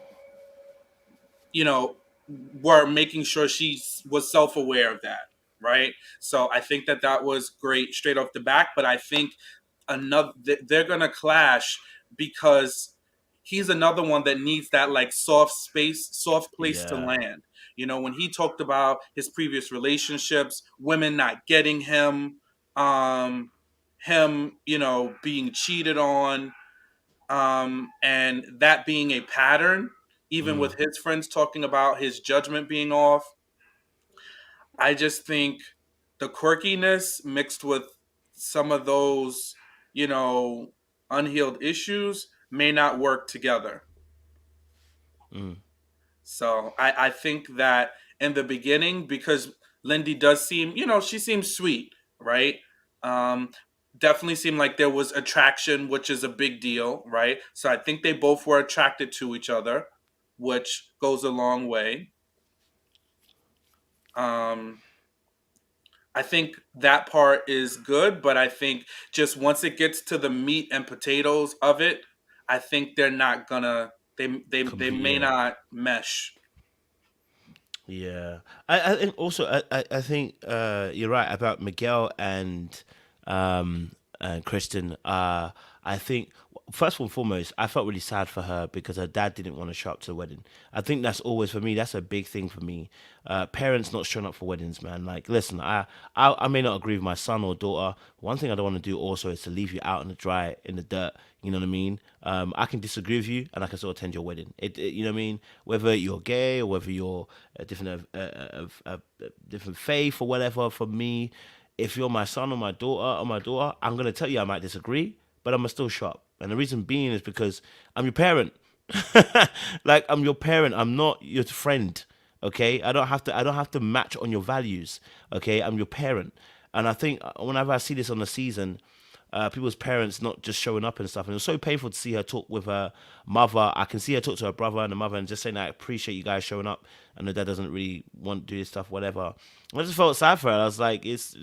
you know, were making sure she was self aware of that, right? So I think that that was great straight off the back. But I think another they're gonna clash because he's another one that needs that like soft space, soft place to Yeah. land. You know, when he talked about his previous relationships, women not getting him, um, him, being cheated on, and that being a pattern, even Mm, with his friends talking about his judgment being off. I just think the quirkiness mixed with some of those, you know, unhealed issues may not work together. mm, So I think that in the beginning, because Lindy does seem, she seems sweet, right? Um, Definitely seemed like there was attraction, which is a big deal, right? So I think they both were attracted to each other, which goes a long way. Um, I think that part is good, but I think just once it gets to the meat and potatoes of it, I think they're not gonna they complete. may Yeah. not mesh. Yeah, I think also I think you're right about Miguel and Kristen. I think first and foremost, I felt really sad for her because her dad didn't want to show up to the wedding. I think that's always for me. That's a big thing for me. Parents not showing up for weddings, man. Like, listen, I may not agree with my son or daughter. One thing I don't want to do also is to leave you out in the dry in the dirt. You know what I mean? I can disagree with you, and I can still attend your wedding. You know what I mean? Whether you're gay or whether you're a different faith or whatever. For me, if you're my son or my daughter, I'm gonna tell you I might disagree, but I'm gonna still show up. And the reason being is because I'm your parent. Like, I'm your parent. I'm not your friend. Okay, I don't have to match on your values. Okay, I'm your parent. And I think whenever I see this on the season, people's parents not just showing up and stuff. And it was so painful to see her talk with her mother. I can see her talk to her brother and the mother and just saying, I appreciate you guys showing up. And the dad doesn't really want to do this stuff, whatever. I just felt sad for her. I was like, it's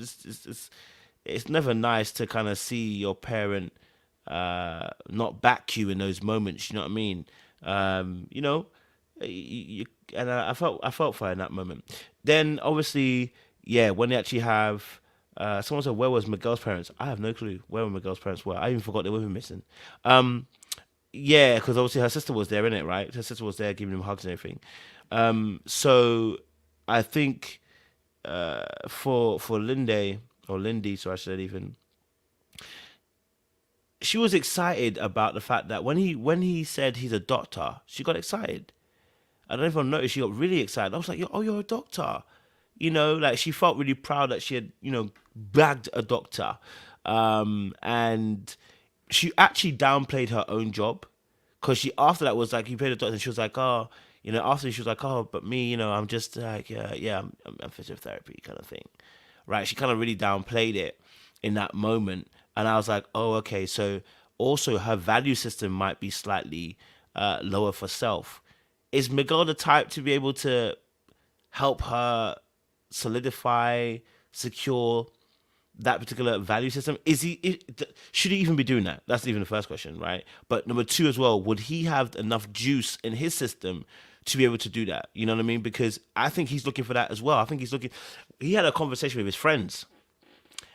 never nice to kind of see your parent not back you in those moments. You know what I mean? You know, and I felt for her in that moment. Then obviously, yeah, when they actually have. Someone said, "Where was Miguel's parents?" I have no clue where Miguel's parents were. I even forgot they were even missing. Yeah, because obviously her sister was there, in it, right? Her sister was there giving him hugs and everything. So I think for Linday or Lindy, so I should even, she was excited about the fact that when he said he's a doctor, she got excited. I don't know if I noticed. She got really excited. I was like, "Oh, you're a doctor." Like she felt really proud that she had, bagged a doctor. And she actually downplayed her own job because she after that was like, "You played a doctor," and she was like, "Oh, after she was like, oh, but me, I'm just like, yeah, I'm physiotherapy kind of thing." Right? She kind of really downplayed it in that moment. And I was like, oh, okay. So also her value system might be slightly lower for self. Is Miguel the type to be able to help her solidify, secure that particular value system? Should he even be doing that? That's even the first question, right? But number two as well, would he have enough juice in his system to be able to do that? You know what I mean? Because I think he's looking for that as well. I think he had a conversation with his friends,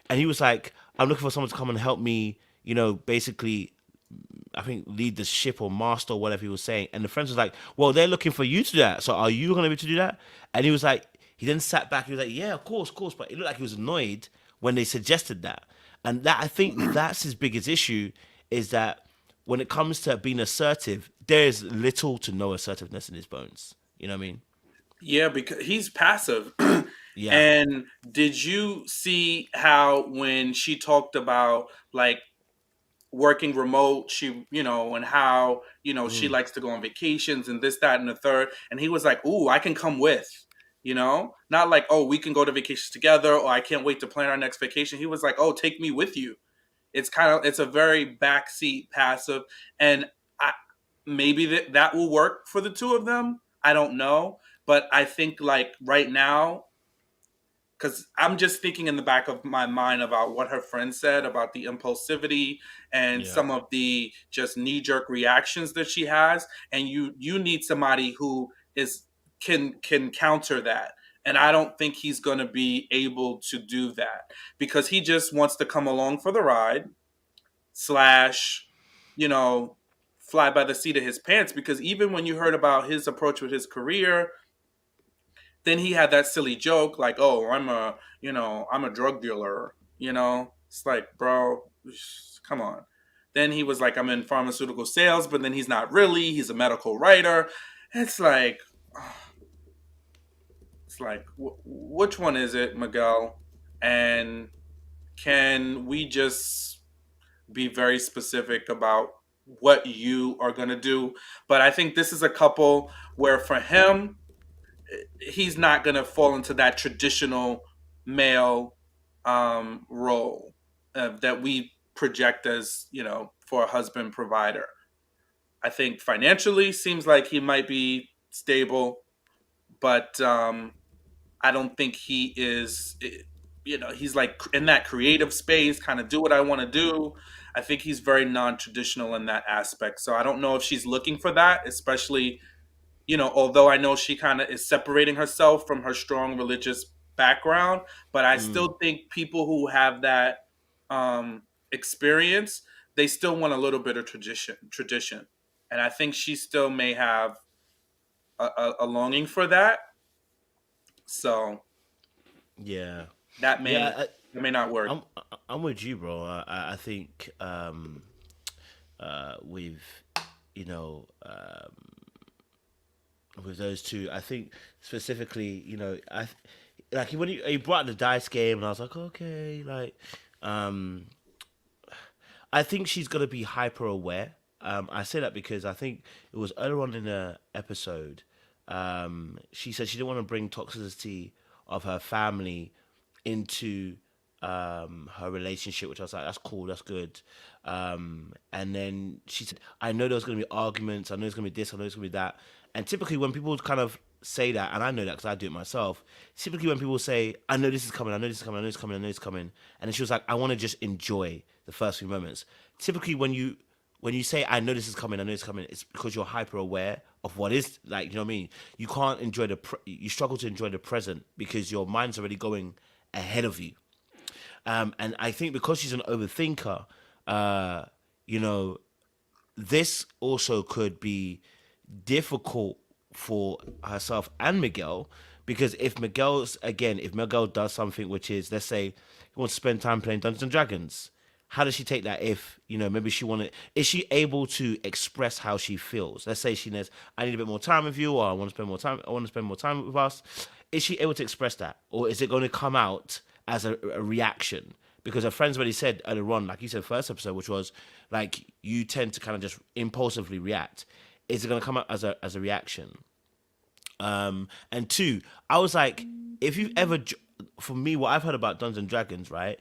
and he was like, I'm looking for someone to come and help me, basically, I think, lead the ship or master or whatever he was saying. And the friends was like, well, they're looking for you to do that. So are you going to be able to do that? And he was like, he then sat back. He was like, yeah, of course. But it looked like he was annoyed when they suggested that. And that I think that's his biggest issue is that when it comes to being assertive, there's little to no assertiveness in his bones. You know what I mean? Yeah, because he's passive. Yeah. And did you see how when she talked about like working remote, she, and how, she Mm. likes to go on vacations and this, that, and the third. And he was like, "Ooh, I can come with, not like, oh, we can go to vacations together, or I can't wait to plan our next vacation." He was like, "Oh, take me with you." It's a very backseat passive. And I, maybe that will work for the two of them. I don't know. But I think like right now, because I'm just thinking in the back of my mind about what her friend said about the impulsivity and Yeah. some of the just knee jerk reactions that she has, and you need somebody who is can counter that. And I don't think he's going to be able to do that because he just wants to come along for the ride slash, you know, fly by the seat of his pants. Because even when you heard about his approach with his career, then he had that silly joke like, "Oh, I'm a drug dealer." It's like, bro, come on. Then he was like, "I'm in pharmaceutical sales," but then he's not really. He's a medical writer. It's like, which one is it, Miguel? And can we just be very specific about what you are going to do? But I think this is a couple where for him, he's not going to fall into that traditional male role that we project as, for a husband provider. I think financially seems like he might be stable, but I don't think he is. He's like in that creative space, kind of do what I want to do. I think he's very non-traditional in that aspect. So I don't know if she's looking for that, especially, although I know she kind of is separating herself from her strong religious background, but I Mm. still think people who have that experience, they still want a little bit of tradition. And I think she still may have a longing for that. So Yeah. that Yeah. may that may not work. I'm I'm with you, bro. I think with you know with those two, I think specifically, like when he brought the dice game, and I was like, okay, like um I think she's gonna be hyper aware. I say that because I think it was earlier on in the episode. She said she didn't want to bring toxicity of her family into her relationship, which I was like, that's cool, that's good. And then she said, I know there's going to be arguments, I know there's going to be this, I know there's going to be that. And typically, when people kind of say that, and I know that because I do it myself, typically when people say, I know this is coming, I know this is coming, I know this is coming, I know this is coming, and then she was like, I want to just enjoy the first few moments. Typically, when you say I know this is coming, I know it's coming, it's because you're hyper aware of what is like. You know what I mean? You can't enjoy you struggle to enjoy the present because your mind's already going ahead of you. And I think because she's an overthinker, uh, you know, this also could be difficult for herself and Miguel because if Miguel does something which is, let's say he wants to spend time playing Dungeons and Dragons, how does she take that? If maybe is she able to express how she feels? Let's say she says, I need a bit more time with you, or I want to spend more time with us. Is she able to express that, or is it going to come out as a reaction? Because her friends already said earlier on, like you said, first episode, which was like you tend to kind of just impulsively react. Is it going to come out as a reaction? And two, I was like, if you've ever, for me, what I've heard about Dungeons and Dragons, right?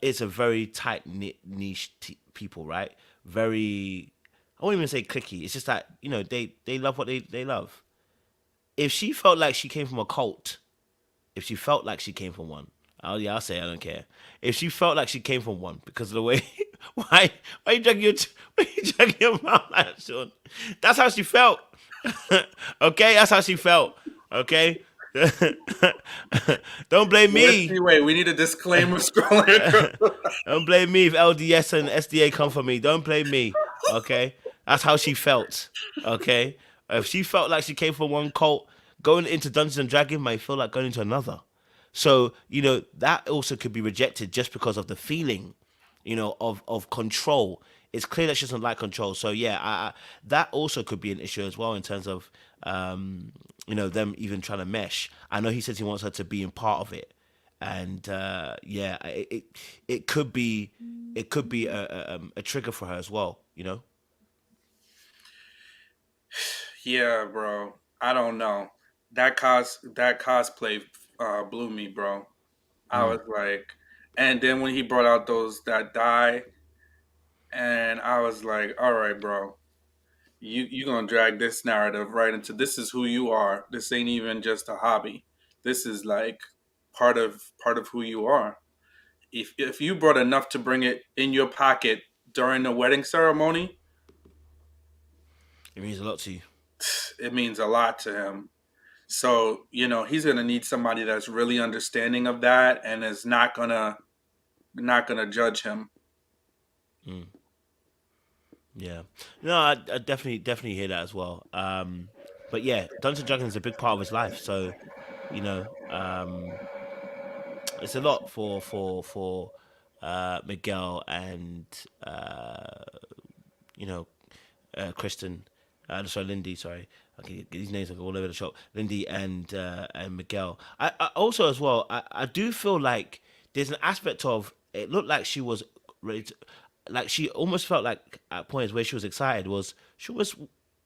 It's a very tight knit niche people, right? Very, I won't even say clicky. It's just that they love what they love. If she felt like she came from a cult, if she felt like she came from one, oh yeah, I'll say I don't care. If she felt like she came from one because of the way, why you dragging why you dragging your mouth like that, Sean? That's how she felt. Okay, that's how she felt. Okay, don't blame Well, me. anyway, we need a disclaimer scrolling across. Don't blame me if LDS and SDA come for me. Don't blame me. Okay, that's how she felt. Okay, if she felt like she came from one cult, going into Dungeons and Dragons might feel like going into another. So, that also could be rejected just because of the feeling, of control. It's clear that she doesn't like control. So yeah, that also could be an issue as well in terms of, them even trying to mesh. I know he says he wants her to be in part of it, and yeah, it could be a trigger for her as well. Yeah, bro. I don't know. That cosplay blew me, bro. I Mm. was like, and then when he brought out those that die, and I was like, all right, bro, you gonna drag this narrative right into this is who you are. This ain't even just a hobby. This is like part of who you are. If you brought enough to bring it in your pocket during the wedding ceremony, It means a lot to you. it means a lot to him. So, he's gonna need somebody that's really understanding of that and is not gonna judge him. Mm. Yeah. No, I definitely hear that as well. But yeah, Dungeons and Dragons is a big part of his life. So, it's a lot for Miguel and uh, you know Kristen. Sorry, Lindy. Sorry, okay, these names are all over the shop. Lindy and Miguel. I also as well. I do feel like there's an aspect of it. Looked like she was ready to, like she almost felt like at points where she was excited was she was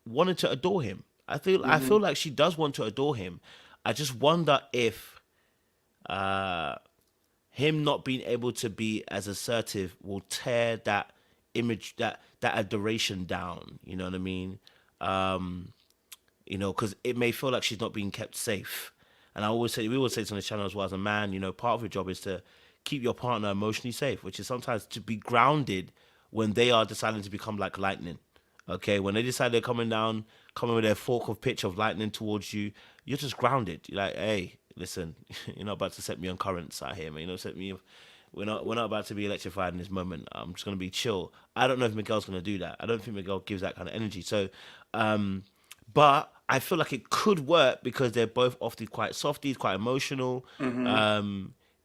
wanted to adore him. I feel Hmm. like she does want to adore him. I just wonder if uh him not being able to be as assertive will tear that image, that adoration down. You know what I mean? Um, because it may feel like she's not being kept safe. And we always say this on the channel as well. As a man, part of your job is to keep your partner emotionally safe, which is sometimes to be grounded when they are deciding to become like lightning. Okay, when they decide they're coming with their fork of pitch of lightning towards you, you're just grounded. You're like, hey, listen, you're not about to set me on currents out here, man. Set me. We're not about to be electrified in this moment. I'm just gonna be chill. I don't know if Miguel's gonna do that. I don't think Miguel gives that kind of energy. So, but I feel like it could work because they're both often quite softies, quite emotional. Hmm.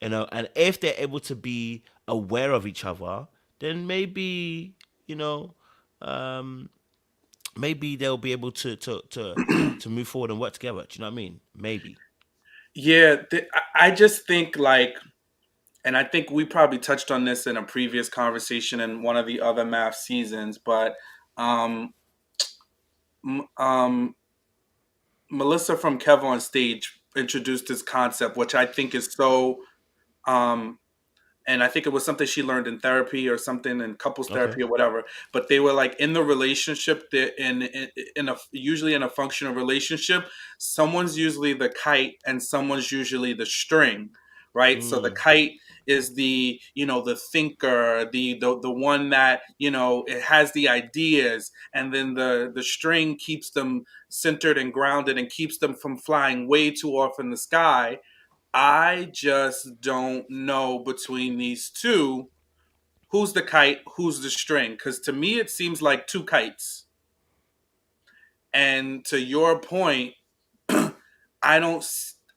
And if they're able to be aware of each other, then you know, um, maybe they'll be able to move forward and work together. Do you know what I mean? Maybe. Yeah, I just think like, and I think we probably touched on this in a previous conversation in one of the other math seasons, but um, um, Melissa from Kev on Stage introduced this concept, which I think is so um, and I think it was something she learned in therapy or something in couples Okay. therapy or whatever. But they were like in the relationship, in a usually in a functional relationship, someone's usually the kite and someone's usually the string, right? So the Mm, kite is the thinker, the one that it has the ideas, and then the string keeps them centered and grounded and keeps them from flying way too off in the sky. I just don't know between these two who's the kite, who's the string. Because to me, it seems like two kites. And to your point, I don't,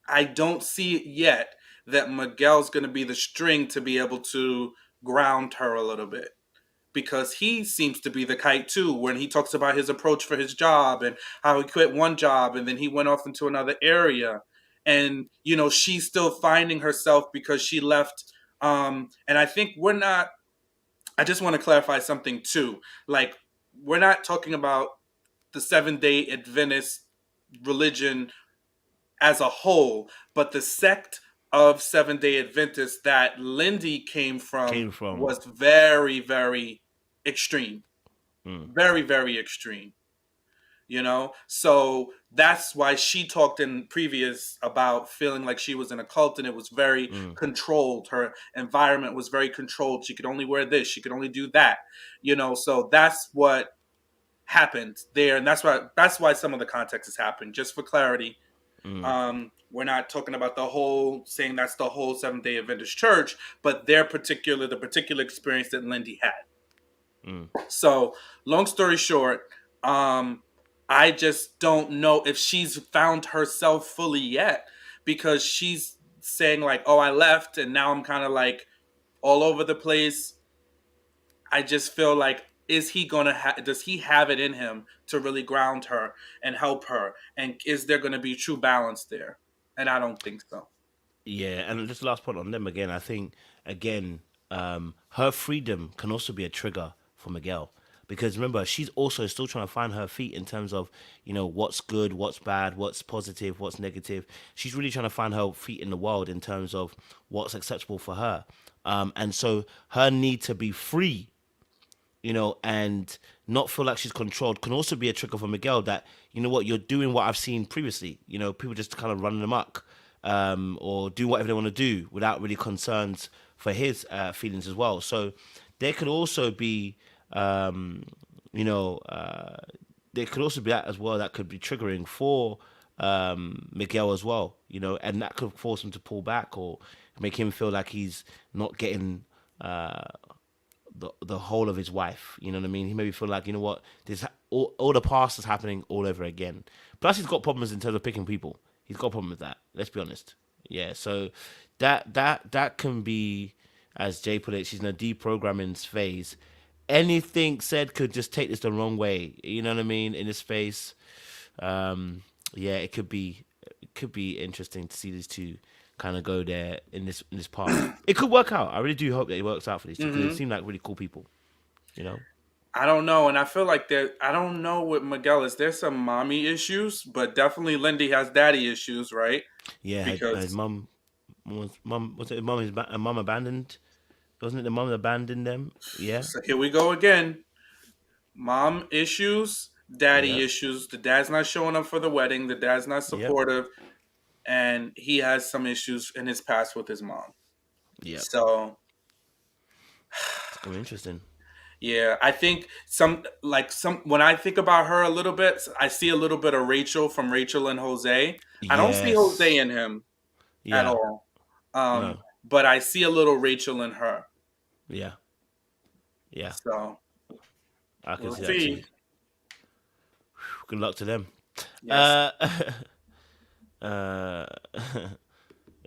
I don't see it yet that Miguel's going to be the string to be able to ground her a little bit. Because he seems to be the kite too when he talks about his approach for his job and how he quit one job and then he went off into another area, and she's still finding herself because she left. And I think we're not, I just want to clarify something too, like we're not talking about the 7 day Adventist religion as a whole, but the sect of 7 day Adventists that Lindy came from came from. was very, very extreme, Mm, very, very extreme. So that's why she talked in previous about feeling like she was in a cult and it was very mm, controlled. Her environment was very controlled. She could only wear this, she could only do that. So that's what happened there, and that's why some of the context has happened. Just for clarity, mm, we're not talking about the whole saying that's the whole 7 day Adventist church, but the particular experience that Lindy had. mm. So, long story short, um, I just don't know if she's found herself fully yet, because she's saying like, "Oh, I left and now I'm kind of like all over the place." I just feel like, is he gonna does he have it in him to really ground her and help her, and is there gonna be true balance there? And I don't think so. Yeah, and just last point on them again. I think again, her freedom can also be a trigger for Miguel because remember she's also still trying to find her feet in terms of what's good, what's bad, what's positive, what's negative. She's really trying to find her feet in the world in terms of what's acceptable for her, and so her need to be free and not feel like she's controlled can also be a trigger for Miguel that, what, you're doing what I've seen previously. People just kind of running amok or do whatever they want to do without really concerns for his feelings as well. So there could also be, you know, uh, there could also be that as well that could be triggering for Miguel as well, and that could force him to pull back or make him feel like he's not getting the whole of his wife. You know what I mean? He maybe feel like, what, this all the past is happening all over again. Plus, he's got problems in terms of picking people. He's got a problem with that. Let's be honest. Yeah, so that can be, as Jay put it, she's in a deprogramming phase. Anything said could just take this the wrong way. You know what I mean? In this space, yeah, it could be interesting to see these two kind of go there in this path. It could work out. I really do hope that it works out for these two because they Hmm. seem like really cool people. You know? I don't know, and I feel like there. I don't know what Miguel is. There's some mommy issues, but definitely Lindy has daddy issues, right? Yeah, her Because mum was it? Mum abandoned. Wasn't it the mum that abandoned them? Yeah. so here we go again. Mom issues, daddy Yep. issues. The dad's not showing up for the wedding. The dad's not Yep. supportive, and he has some issues in his past with his mom. Yep. So It's gonna be interesting. yeah, I think some when I think about her a little bit, I see a little bit of Rachel from Rachel and Jose. I don't see Jose Yes. in him at Yeah. all. Um, No. but I see a little Rachel in her. Yeah. Yeah. So I can we'll see that too. see. Good luck to them. Yes. Uh, uh,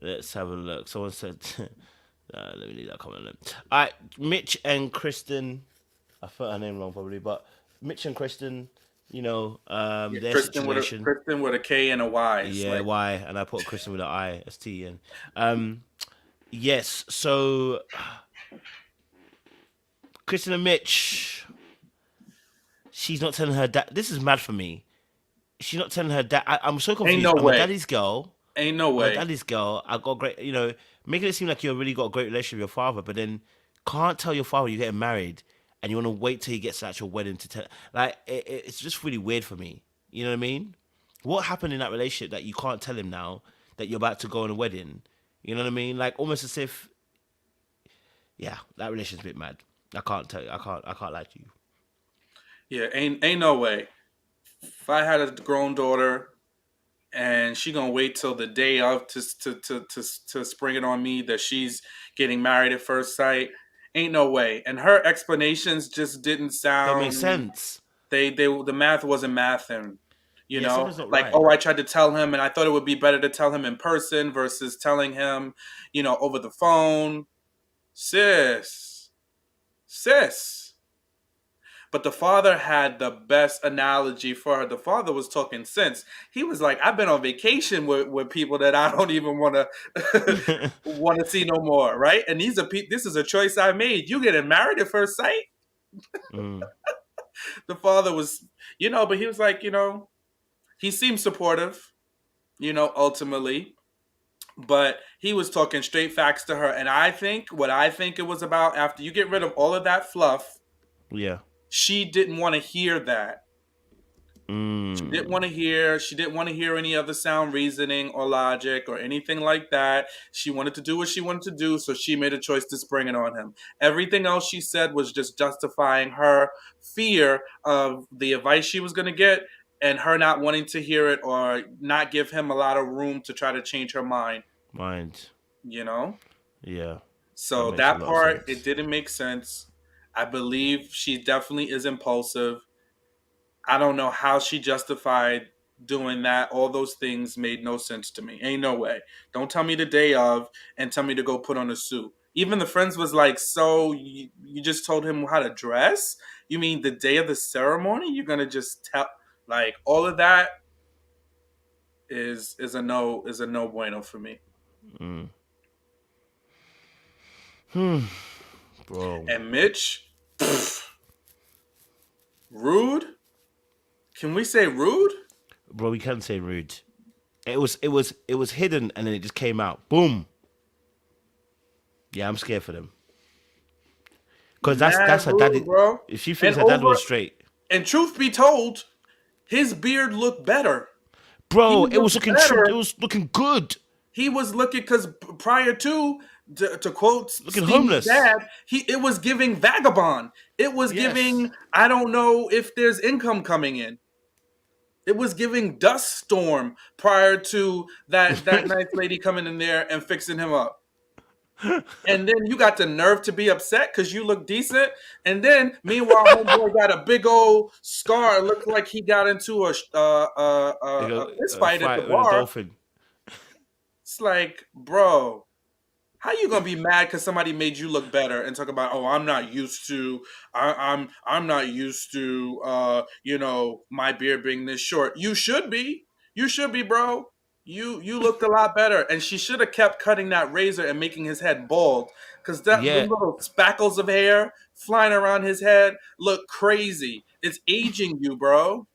let's have a look. Someone said, let me leave that comment then. All right, Mitch and Kristen. I thought her name wrong probably, but Mitch and Kristen, Yeah, their situation. Kristen with a K and a Y. It's Yeah, like why? And I put Kristen with an I, S T, and yes. So Kristen and Mitch, she's not telling her dad. This is mad for me. She's not telling her dad. I'm so ain't no confused. I'm a way. daddy's girl. Ain't no I'm a way. daddy's girl. I got great, making it seem like you really got a great relationship with your father, but then can't tell your father you're getting married, and you want to wait till he gets to actual wedding to tell. Like it's just really weird for me. You know what I mean? What happened in that relationship that you can't tell him now that you're about to go on a wedding? You know what I mean? Like almost as if, yeah, that relationship's a bit mad. I can't tell you. I can't lie to you. Yeah, ain't no way. If I had a grown daughter and she gonna wait till the day of to spring it on me that she's getting married at first sight, ain't no way. And her explanations just didn't Don't make sound. sense. They the math wasn't mathing. Yeah, something's not Like, right. oh, I tried to tell him, and I thought it would be better to tell him in person versus telling him, over the phone. Sis, sis. But the father had the best analogy for her. The father was talking sense. He was like, "I've been on vacation with people that I don't even want to want to see no more, right? And this is a choice I made. You getting married at first sight." Mm, The father was, but he was like, he seemed supportive, ultimately, but he was talking straight facts to her. And I think it was about, after you get rid of all of that fluff, yeah. she didn't want to hear that. Mm, She didn't want to hear any other sound reasoning or logic or anything like that. She wanted to do what she wanted to do, so she made a choice to spring it on him. Everything else she said was just justifying her fear of the advice she was going to get and her not wanting to hear it or not give him a lot of room to try to change her mind, mind. you know? Yeah, that So makes a that lot of part, it sense. didn't make sense. I believe she definitely is impulsive. I don't know how she justified. doing that. All those things made no sense to me. Ain't no way. Don't tell me the day of and tell me to go put on a suit. Even the friends was like, so you just told him how to dress? You mean the day of the ceremony? You're gonna just tell, like, all of that is a no bueno for me. Bro. And Mitch, rude. Can we say rude? Bro, we can't say rude. It was hidden and then it just came out. Boom. Yeah, I'm scared for them. Cause that's Mad her rude, daddy. bro. If she And thinks her dad over was straight, and truth be told, his beard looked better. He bro, it was looked looking trimmed. It better. was looking good. He was looking because prior to quote Looking Steve's homeless. dad, it was giving vagabond. It was Yes. giving I don't know if there's income coming in. It was giving dust storm prior to that nice lady coming in there and fixing him up. And then you got the nerve to be upset because you look decent. And then, meanwhile, homeboy got a big old scar. It looked like he got into They a go fist fight at the fight with a bar. dolphin. It's like, bro, how you gonna be mad because somebody made you look better and talk about, oh, I'm not used to, I'm not used to, my beard being this short. You should be, bro. You looked a lot better, and she should have kept cutting that razor and making his head bald, because that the Yeah, little spackles of hair flying around his head look crazy. It's aging you, bro.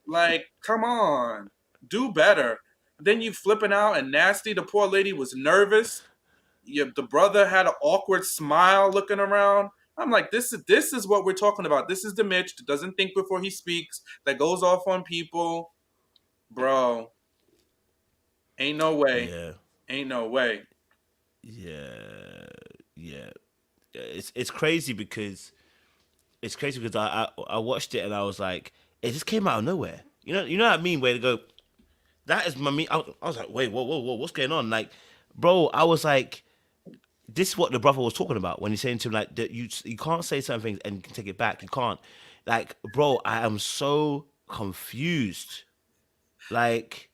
Like, come on, do better. Then you flipping out and nasty. The poor lady was nervous. The brother had an awkward smile looking around. I'm like, this is what we're talking about. This is the Mitch that doesn't think before he speaks, that goes off on people. Bro, ain't no way. yeah, Ain't no way. yeah, yeah. It's crazy because I watched it and I was like, it just came out of nowhere. You know what I mean? Where they go, that is my me. I was like, wait, whoa, what's going on? Like, bro, I was like, this is what the brother was talking about when he's saying to him like that you can't say certain things and you can take it back. You can't. Like, bro, I am so confused. Like,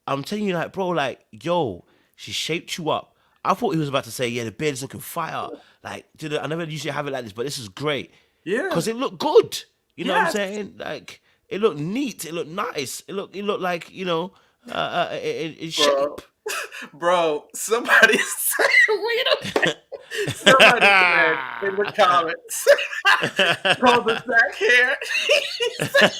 I'm telling you, like, bro, like, yo, she shaped you up. I thought he was about to say, yeah, the beard is looking fire. Like, I never usually have it like this, but this is great. Yeah. Cause it looked good. You know what I'm Yes. saying? Like, it looked neat. It looked nice. It looked like, in Bro. shape. Bro, somebody said, wait a minute. Somebody said in the comments, cul-de-sac hair. He said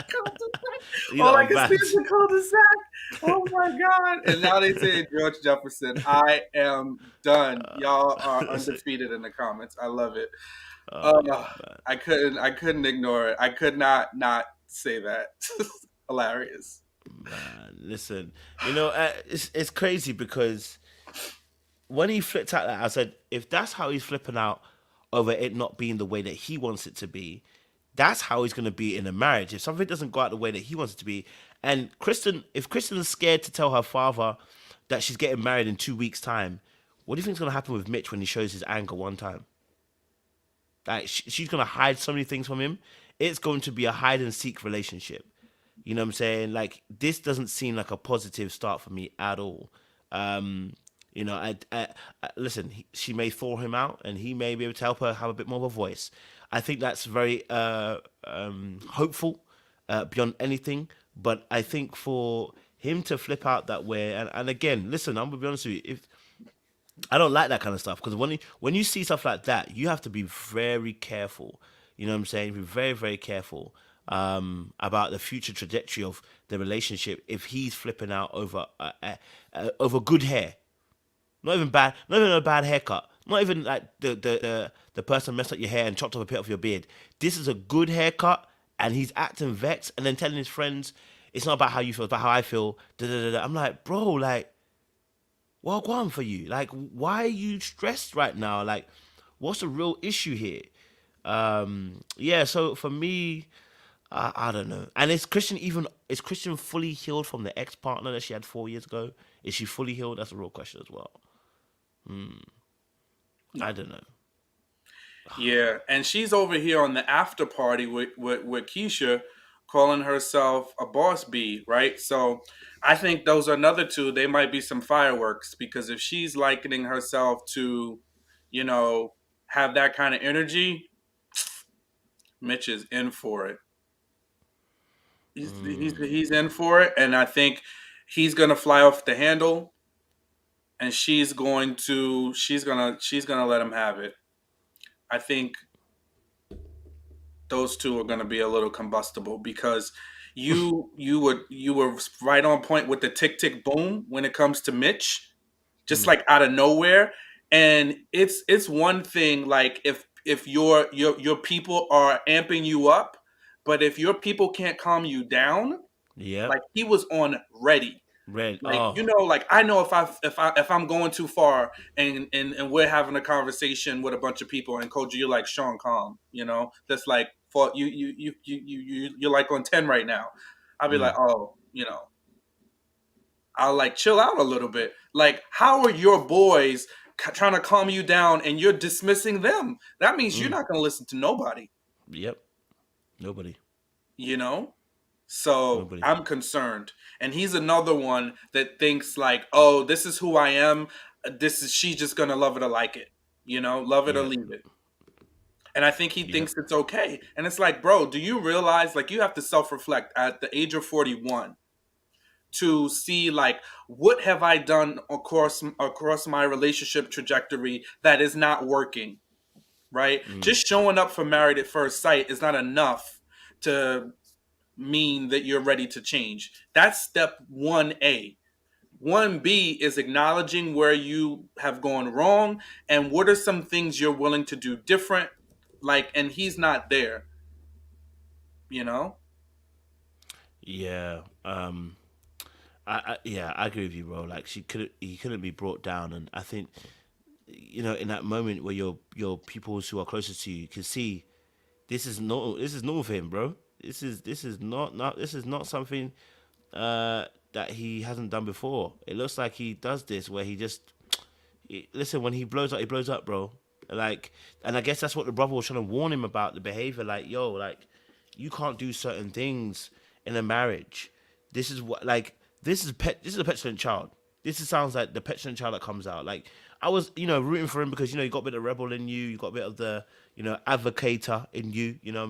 cul-de-sac. You All know, I I'm can see bad. is the cul-de-sac. Oh my god! And now they say George Jefferson. I am done. Y'all are undefeated in the comments. I love it. Yeah, Uh, man. I couldn't ignore it. I could not say that. Hilarious. Man, listen, it's crazy because when he flipped out that, I said, if that's how he's flipping out over it not being the way that he wants it to be, that's how he's going to be in a marriage. If something doesn't go out the way that he wants it to be, and if Kristen is scared to tell her father that she's getting married in 2 weeks' time, what do you think is going to happen with Mitch when he shows his anger one time? Like, she's going to hide so many things from him. It's going to be a hide and seek relationship. You know what I'm saying? Like, this doesn't seem like a positive start for me at all. Um, listen. She may thaw him out, and he may be able to help her have a bit more of a voice. I think that's very hopeful beyond anything. But I think for him to flip out that way, and again, listen, I'm gonna be honest with you. If I don't like that kind of stuff because when you see stuff like that, you have to be very careful. You know what I'm saying? Be very, very careful about the future trajectory of the relationship if he's flipping out over good hair, not even a bad haircut, not even like the person messed up your hair and chopped off a bit of your beard. This is a good haircut, and he's acting vexed and then telling his friends, "It's not about how you feel, it's about how I feel." Da, da, da, da. I'm like, bro, like, what go on for you? Like, why are you stressed right now? Like, what's the real issue here? Yeah. So for me, I don't know. And is Christian fully healed from the ex partner that she had 4 years ago? Is she fully healed? That's a real question as well. I No. don't know. Yeah, and she's over here on the after party with Keisha, calling herself a boss bee, right? So I think those are another two. They might be some fireworks because if she's likening herself to, you know, have that kind of energy, Mitch is in for it. He's in for it, and I think he's gonna fly off the handle, and she's gonna let him have it. I think those two are going to be a little combustible because you were right on point with the tick tick boom when it comes to Mitch, just Mm. like out of nowhere. And it's one thing like if your people are amping you up, but if your people can't calm you down, Yep. like he was on ready. Red. Like Oh. like I know if I'm going too far and we're having a conversation with a bunch of people and Koji, you're like Sean Calm, that's like for you're like on 10 right now. I'll be like, Mm. oh, I'll like chill out a little bit. Like, how are your boys trying to calm you down and you're dismissing them? That means you're Mm. not going to listen to nobody, Yep. Nobody. you know? So Nobody. I'm concerned. And he's another one that thinks like, oh, this is who I am. She's just gonna love it or like it, love it or Yep. leave it. And I think he Yep. thinks it's okay. And it's like, bro, do you realize like you have to self-reflect at the age of 41 to see like what have I done across my relationship trajectory that is not working, right? Mm. Just showing up for Married at First Sight is not enough to mean that you're ready to change. That's step 1A. 1B is acknowledging where you have gone wrong and what are some things you're willing to do different. Like, and he's not there, you know? Yeah. Yeah, I agree with you, bro. Like he couldn't be brought down, and I think in that moment where your people who are closest to you can see this is normal for him, bro. This is not something that he hasn't done before. It looks like he does this where he just listen, when he blows up, bro. Like, and I guess that's what the brother was trying to warn him about the behavior. Like, yo, like, you can't do certain things in a marriage. This is what, like, this is a petulant child. Sounds like the petulant child that comes out. Like, I was, rooting for him because you got a bit of rebel in you, you got a bit of the, advocator in you. You know what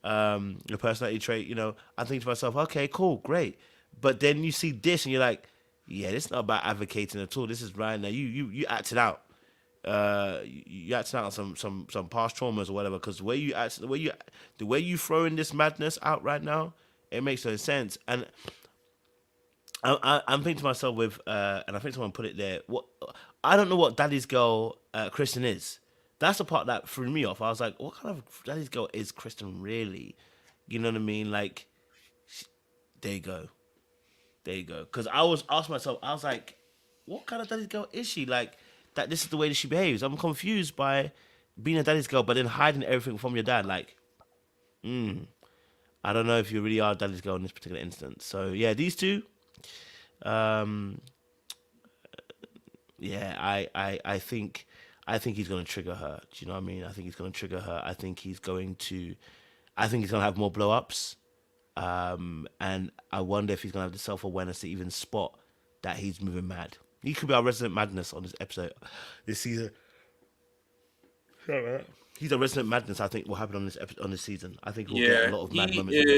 I mean? Your personality trait. I think to myself, okay, cool, great. But then you see this, and you're like, yeah, this is not about advocating at all. This is right now. You acted out. You acting out on some past traumas or whatever. Because the way you throwing this madness out right now, it makes no sense. And I'm thinking to myself and I think someone put it there. What I don't know what daddy's girl Kristen is. That's the part that threw me off. I was like, what kind of daddy's girl is Kristen really? You know what I mean? Like, there you go. There you go. Because I was asking myself, I was like, what kind of daddy's girl is she? Like, that this is the way that she behaves. I'm confused by being a daddy's girl, but then hiding everything from your dad. Like, I don't know if you really are a daddy's girl in this particular instance. So, yeah, these two, um, yeah, I think he's going to trigger her. Do you know what I mean? I think he's going to trigger her. I think he's going to have more blow ups. And I wonder if he's gonna have the self awareness to even spot that he's moving mad. He could be our resident madness on this episode, this season. He's a resident madness. I think will happen on on this season. I think we'll get a Yeah, lot of mad he moments from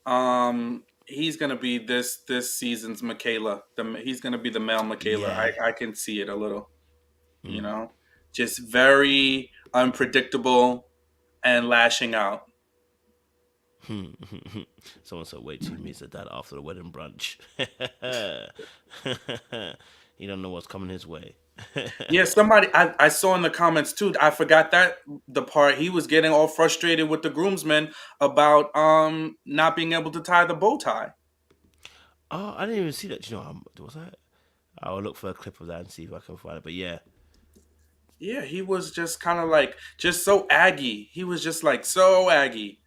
him. is. He's gonna be this season's Michaela. He's gonna be the male Michaela. Yeah. I can see it a little. You know, just very unpredictable and lashing out. Someone said, "Wait till you meet the dad after the wedding brunch." He don't know what's coming his way. Yeah, somebody I saw in the comments too. I forgot that the part he was getting all frustrated with the groomsmen about not being able to tie the bow tie. Oh, I didn't even see that. Do you know, was that? I'll look for a clip of that and see if I can find it. But yeah, Yeah, he was just kind of like just so aggy. He was just like so aggy.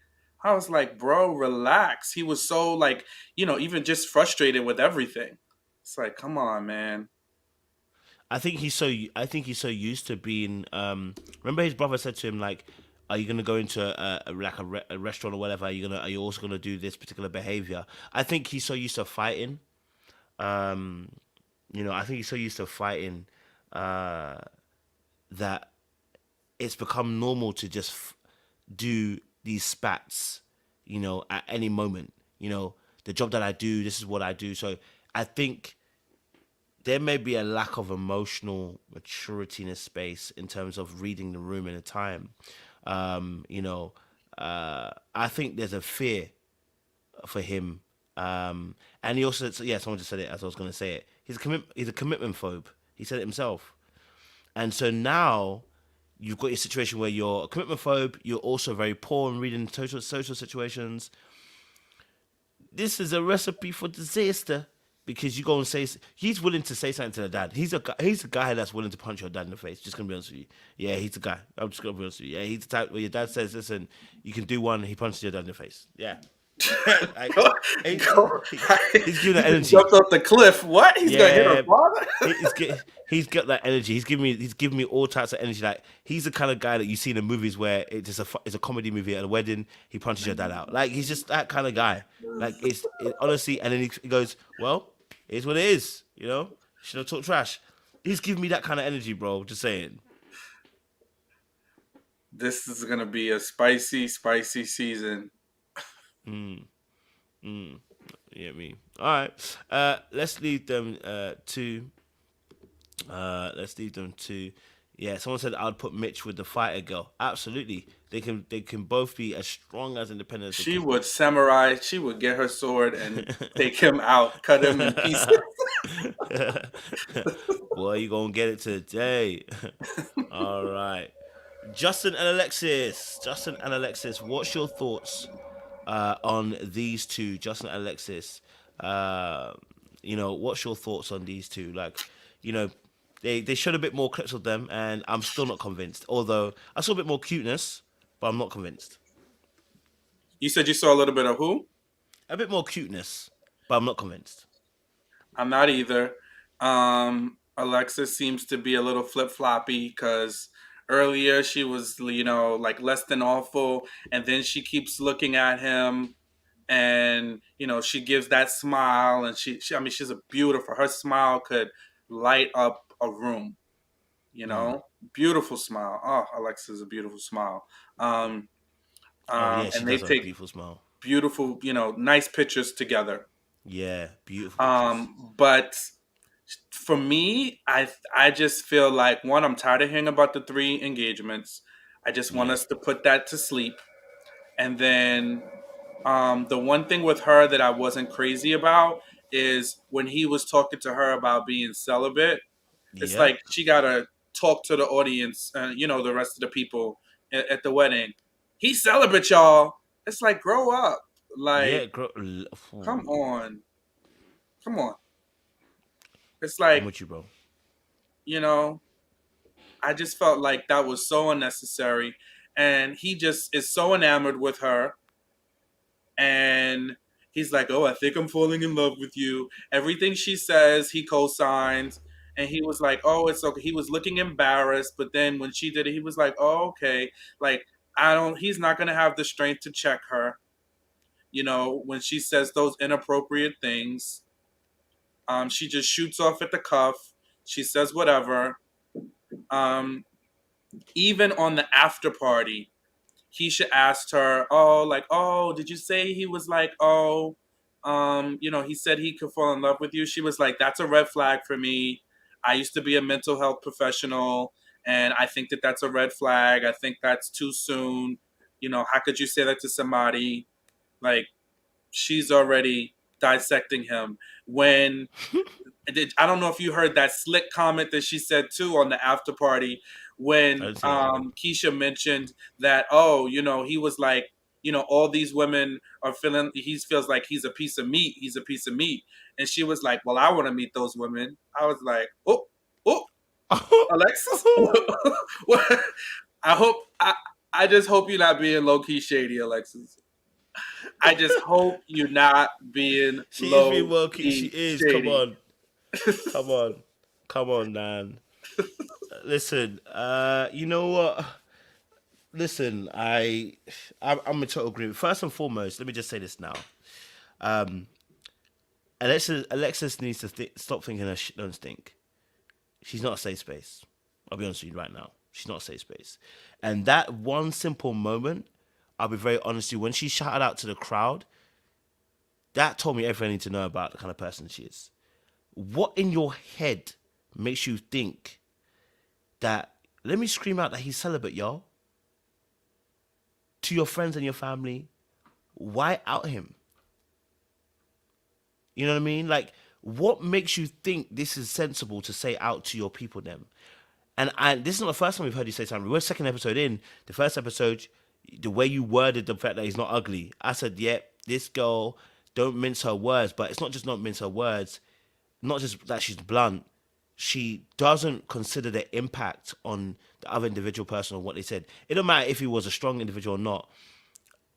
I was like, bro, relax. He was so like, even just frustrated with everything. It's like, come on, man. I think he's so used to being. Remember, his brother said to him like, are you gonna go into a restaurant or whatever? Are you also gonna do this particular behavior? I think he's so used to fighting. Um, I think he's so used to fighting uh, that it's become normal to just do these spats, at any moment. The job that I do, this is what I do. So I think there may be a lack of emotional maturity in a space in terms of reading the room in a time. I think there's a fear for him. And he also, yeah, someone just said it as I was going to say it. He's a commitment phobe. He said it himself. And so now you've got your situation where you're a commitment phobe. You're also very poor in reading social situations. This is a recipe for disaster because you go and say he's willing to say something to the dad. He's a guy that's willing to punch your dad in the face. Just gonna be honest with you. Yeah, he's the guy. I'm just gonna be honest with you. Yeah, he's the type where your dad says, "Listen, you can do one." He punches your dad in the face. Yeah, like, Go, he, go. he's giving that He energy. jumped off the cliff. What? He's gonna hit her Yeah, father? he's got that energy. He's giving me all types of energy. Like he's the kind of guy that you see in the movies where it's a comedy movie at a wedding. He punches your dad out. Like he's just that kind of guy. Like honestly, and then he goes, "Well, it's what it is." Should have talked trash. He's giving me that kind of energy, bro. Just saying. This is gonna be a spicy, spicy season. Yeah, me. All right. Let's leave them to. Let's leave them to. Yeah, someone said I'd put Mitch with the fighter girl. Absolutely, they can both be as strong as independent as they She can. would samurai. She would get her sword and take him out, cut him in pieces. Boy, you gonna get it today. All right, Justin and Alexis. Justin and Alexis, what's your thoughts on these two, Justin and Alexis? Uh, what's your thoughts on these two? Like, you know, they showed a bit more clips of them, and I'm still not convinced. Although I saw a bit more cuteness, but I'm not convinced. You said you saw a little bit of who? A bit more cuteness, but I'm not convinced. I'm not either. Alexis seems to be a little flip floppy because earlier she was, like less than awful, and then she keeps looking at him, and she gives that smile, and I mean, she's a beautiful. Her smile could light up a room. Beautiful smile. Oh, Alexis is a beautiful smile. Um, Oh yeah, she and they does have a take beautiful smile. beautiful, nice pictures together. Yeah, beautiful pictures. But for me, I just feel like one, I'm tired of hearing about the three engagements. I just want Yeah, us to put that to sleep. And then the one thing with her that I wasn't crazy about is when he was talking to her about being celibate. It's yeah, like she gotta talk to the audience, the rest of the people at the wedding. He's celibate, y'all. It's like grow up. yeah. Like, come on, come on. It's I'm like with you, bro. you know I just felt like that was so unnecessary. And he just is so enamored with her. And he's like, oh, I think I'm falling in love with you. Everything she says, he co signs. And he was like, oh, it's okay. He was looking embarrassed. But then when she did it, he was like, oh, okay. Like, he's not going to have the strength to check her, when she says those inappropriate things. She just shoots off at the cuff. She says whatever. Um, Even on the after party, Keisha asked her, "Oh, like, oh, did you say he was like, oh, he said he could fall in love with you?" She was like, "That's a red flag for me. I used to be a mental health professional, and I think that that's a red flag. I think that's too soon. How could you say that to somebody? Like, she's already dissecting him when." I don't know if you heard that slick comment that she said too on the after party I when didn't see that one. Keisha mentioned that, oh, he was like, all these women are feeling, he feels like he's a piece of meat. He's a piece of meat. And she was like, well, I want to meet those women. I was like, oh, oh, Alexis. I hope, I just hope you're not being low key shady, Alexis. I just hope you're not being She is being low well. She key is. Come shady. on, come on, come on, man. Listen. You know what? Listen, I'm in total agreement. First and foremost, let me just say this now. Alexis needs to stop thinking her shit don't stink. She's not a safe space. I'll be honest with you right now. She's not a safe space. And that one simple moment, I'll be very honest with you, when she shouted out to the crowd, that told me everything I need to know about the kind of person she is. What in your head makes you think that, let me scream out that he's celibate, y'all? To your friends and your family, why out him? You know what I mean? Like, what makes you think this is sensible to say out to your people then? And this is not the first time we've heard you say something. We're second episode in. The first episode, the way you worded the fact that he's not ugly, I said, yeah, this girl, don't mince her words. But it's not just not mince her words, not just that she's blunt. She doesn't consider the impact on the other individual person or what they said. It don't matter if he was a strong individual or not.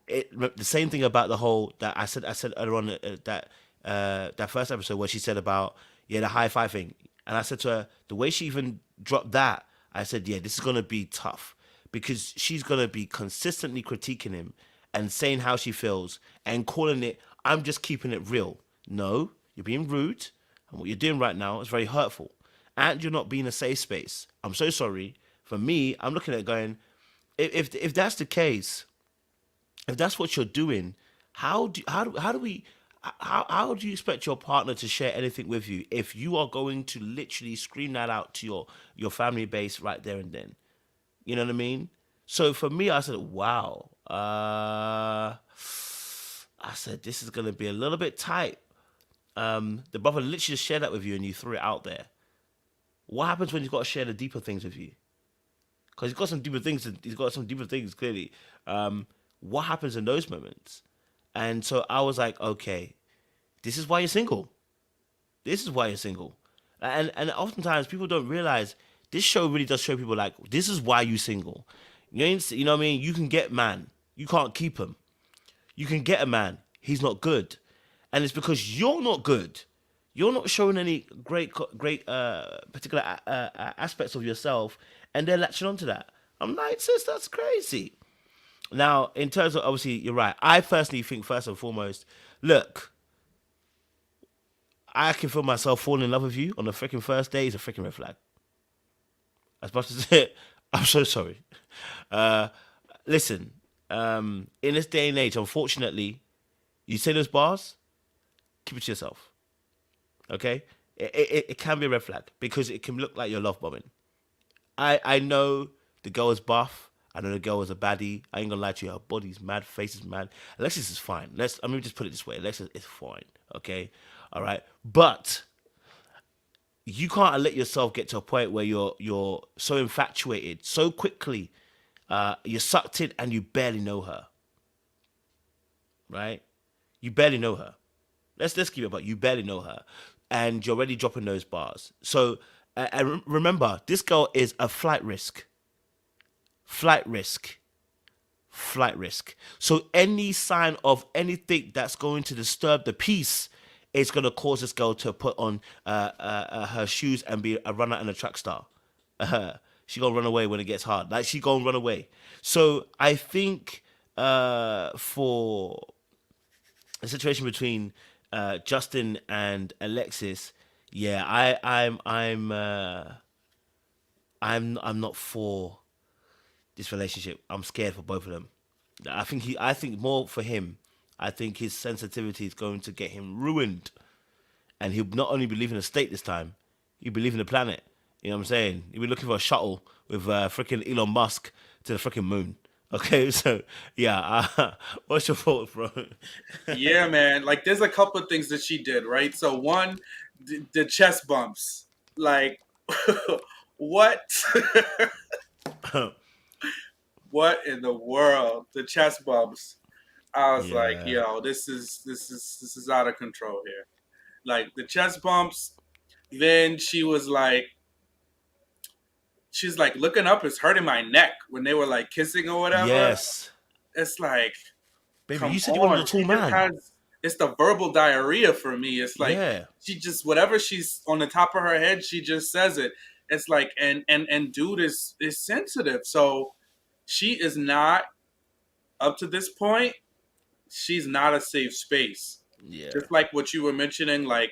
The same thing about the whole that I said earlier on that first episode where she said about the high five thing, and I said to her the way she even dropped that, I said this is gonna be tough because she's gonna be consistently critiquing him and saying how she feels and calling it I'm just keeping it real. No, you're being rude, and what you're doing right now is very hurtful, and you're not being a safe space. I'm so sorry. For me, I'm looking at it going, if that's the case, if that's what you're doing, how do you expect your partner to share anything with you if you are going to literally scream that out to your family base right there and then? You know what I mean? So for me, I said, wow. I said this is gonna be a little bit tight. The brother literally just shared that with you and you threw it out there. What happens when he's got to share the deeper things with you? Because he's got some deeper things. He's got some deeper things clearly. What happens in those moments? And so I was like, okay, this is why you're single. This is why you're single. And oftentimes people don't realize this show really does show people like this is why you single. You know what I mean? You can get man, you can't keep him. You can get a man, he's not good, and it's because you're not good. You're not showing any great particular aspects of yourself, and they're latching onto that. I'm like, sis, that's crazy. Now, in terms of obviously, you're right. I personally think first and foremost, look, I can feel myself falling in love with you on the freaking first day is a freaking red flag. As much as it, I'm so sorry. Uh, Listen, in this day and age, unfortunately, you say those bars, keep it to yourself. Okay, it can be a red flag because it can look like you're love bombing. I know the girl is buff. I know the girl is a baddie. I ain't gonna lie to you. Her body's mad, face is mad. Alexis is fine. Let me just put it this way. Alexis is fine. Okay, all right. But you can't let yourself get to a point where you're so infatuated so quickly. You're sucked in and you barely know her. Right? You barely know her. Let's keep it about you barely know her, and you're already dropping those bars. So and remember, this girl is a flight risk. Flight risk. Flight risk. So any sign of anything that's going to disturb the peace is going to cause this girl to put on her shoes and be a runner and a track star. She gonna run away when it gets hard. Like she gonna run away. So I think for the situation between Justin and Alexis, yeah, I'm not for this relationship. I'm scared for both of them. I think more for him. I think his sensitivity is going to get him ruined, and he'll not only be leaving the state this time, he'll be leaving the planet. You know what I'm saying? He'll be looking for a shuttle with freaking Elon Musk to the freaking moon. Okay, so yeah, what's your thoughts, bro? Yeah, man. Like, there's a couple of things that she did, right? So, one, the chest bumps. Like, what? What in the world? The chest bumps. I was like, Yeah. yo, this is out of control here. Like the chest bumps. Then she's like looking up is hurting my neck when they were like kissing or whatever. Yes. It's like, Baby, come you said you wanted a on. tall She just man. has it's the verbal diarrhea for me. It's like Yeah. she just whatever she's on the top of her head, she just says it. It's like and dude is sensitive. So She is not, up to this point, she's not a safe space. Yeah. Just like what you were mentioning, like,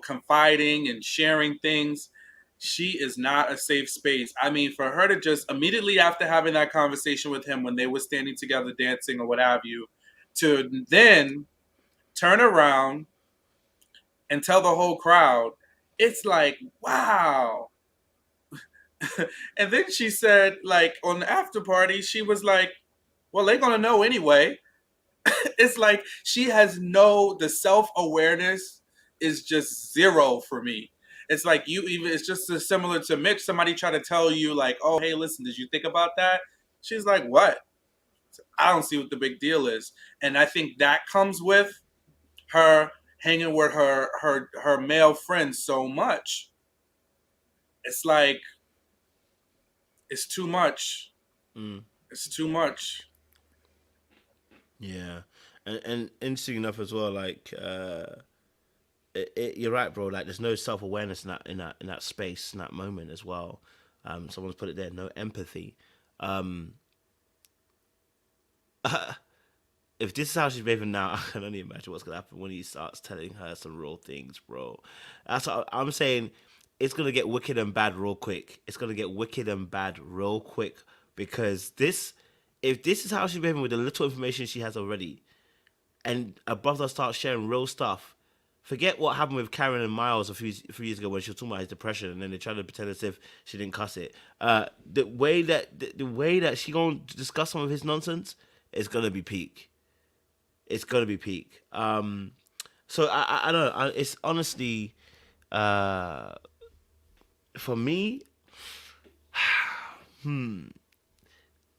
confiding and sharing things. She is not a safe space. I mean, for her to just immediately after having that conversation with him when they were standing together dancing or what have you, to then turn around and tell the whole crowd, it's like, wow. And then she said, like, on the after party, she was like, well, they're going to know anyway. It's like she has the self awareness is just zero for me. It's like it's just similar to Mitch. Somebody try to tell you, like, oh, hey, listen, did you think about that? She's like, what? I don't see what the big deal is. And I think that comes with her hanging with her male friends so much. It's like, it's too much. Mm. It's too much. Yeah. And interesting enough as well, like you're right, bro. Like, there's no self awareness in that space, in that moment as well. Someone's put it there. No empathy. Um, if this is how she's behaving now, I can only imagine what's gonna happen when he starts telling her some real things, bro. That's what I'm saying. It's gonna get wicked and bad real quick. It's gonna get wicked and bad real quick because if this is how she's behaving with the little information she has already, and a brother starts sharing real stuff. Forget what happened with Karen and Miles a few years ago when she was talking about his depression, and then they tried to pretend as if she didn't cuss it. The way that she gonna discuss some of his nonsense is gonna be peak. It's gonna be peak. So I don't know. It's honestly, uh, for me,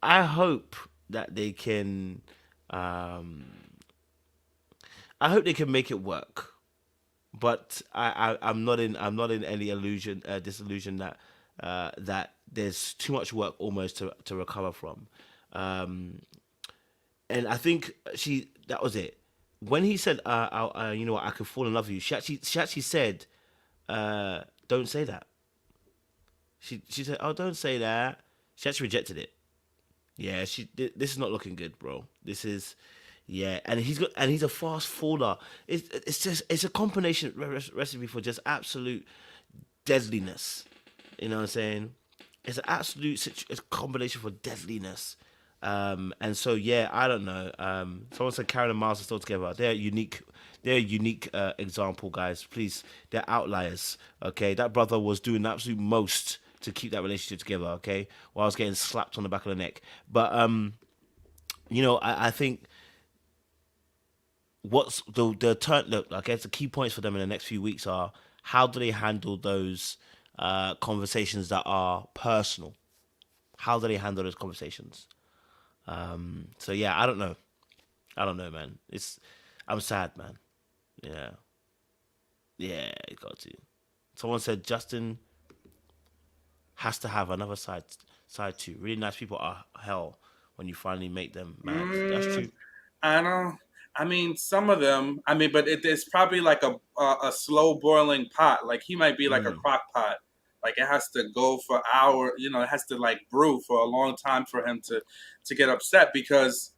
I hope that they can. Um, I hope they can make it work. But I'm not in any illusion disillusion that there's too much work almost to recover from. Um, and I think that was it. When he said, you know what, I could fall in love with you, she actually said, don't say that. She said, oh, don't say that. She actually rejected it. Yeah, this is not looking good, bro. This is, yeah, and he's a fast faller. It's a combination recipe for just absolute deadliness. You know what I'm saying? It's an absolute it's a combination for deadliness. And so yeah, I don't know. Someone said Karen and Miles are still together. They're unique. They're a unique example, guys. Please, they're outliers. Okay, that brother was doing the absolute most to keep that relationship together. Okay, while I was getting slapped on the back of the neck. But I think what's the turn. Look, I guess the key points for them in the next few weeks are how do they handle those conversations that are personal. How do they handle those conversations? So yeah, I don't know. I don't know, man. I'm sad, man. Yeah, yeah, you got to. Someone said Justin has to have another side too. Really nice people are hell when you finally make them mad. That's Mm, true. I don't. I mean, some of them. I mean, but it's probably like a slow boiling pot. Like he might be like a Mm, crock pot. Like it has to go for hours. It has to like brew for a long time for him to get upset because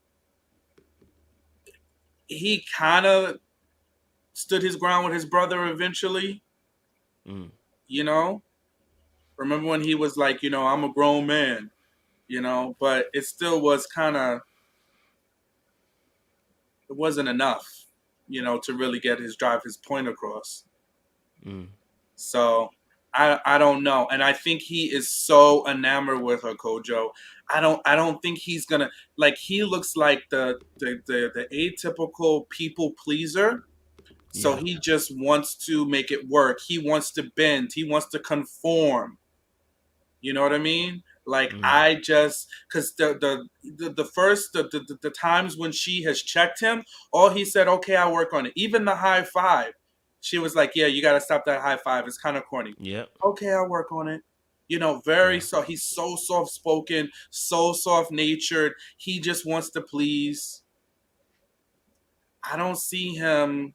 he kind of stood his ground with his brother eventually. mm, You know, remember when he was like, I'm a grown man. But it still was kind of, it wasn't enough. To really get his point across. mm. So I don't know, and I think he is so enamored with her, Kojo. I don't think he's gonna, like, he looks like the atypical people pleaser. So Yeah. he just wants to make it work. He wants to bend. He wants to conform. You know what I mean? Like Mm, I just because the first the times when she has checked him, all he said, "Okay, I'll work on it." Even the high five, she was like, "Yeah, you got to stop that high five. It's kind of corny." yep. Okay, I'll work on it. Very Yeah. so he's so soft spoken, so soft natured. He just wants to please. I don't see him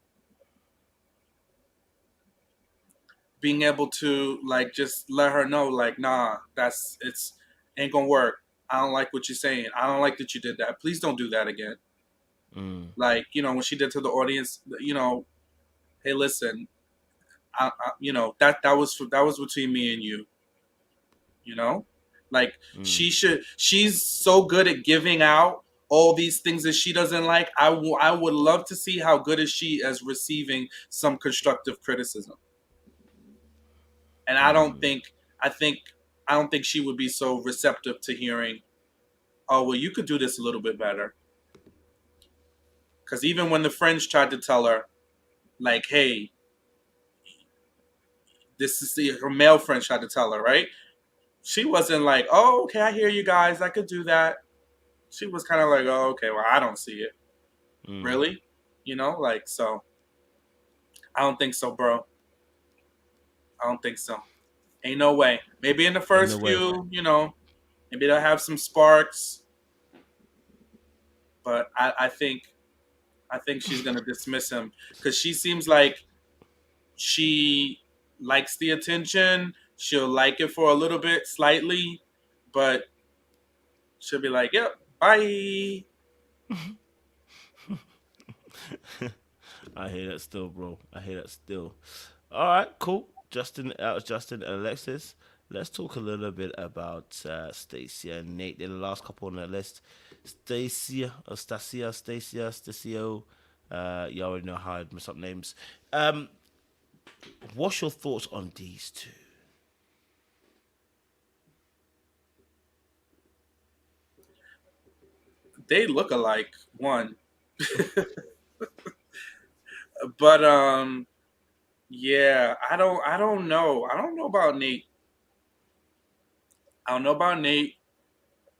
being able to like just let her know like, nah, it's ain't gonna work. I don't like what you're saying. I don't like that you did that. Please don't do that again. Mm, Like, when she did to the audience, hey, listen, that was between me and you. You know, like mm, she's so good at giving out all these things that she doesn't like. I would love to see how good is she as receiving some constructive criticism. And mm. I don't think she would be so receptive to hearing, oh well, you could do this a little bit better. Because even when the friends tried to tell her, like, hey, her male friends tried to tell her, right? She wasn't like, oh, okay, I hear you guys, I could do that. She was kind of like, oh, okay, well, I don't see it. Mm. Really? Like, so I don't think so, bro. I don't think so. Ain't no way. Maybe in the Ain't no first way. few, maybe they'll have some sparks, but I think she's gonna dismiss him because she seems like she likes the attention. She'll like it for a little bit, slightly, but she'll be like, "Yep, bye." I hear that still, bro. I hear that still. All right, cool. Justin, Justin and Alexis. Let's talk a little bit about Stacia and Nate. They're the last couple on the list. Stacio. You already know how I mess up names. Um, what's your thoughts on these two? They look alike, one, but yeah, I don't know. I don't know about Nate. I don't know about Nate.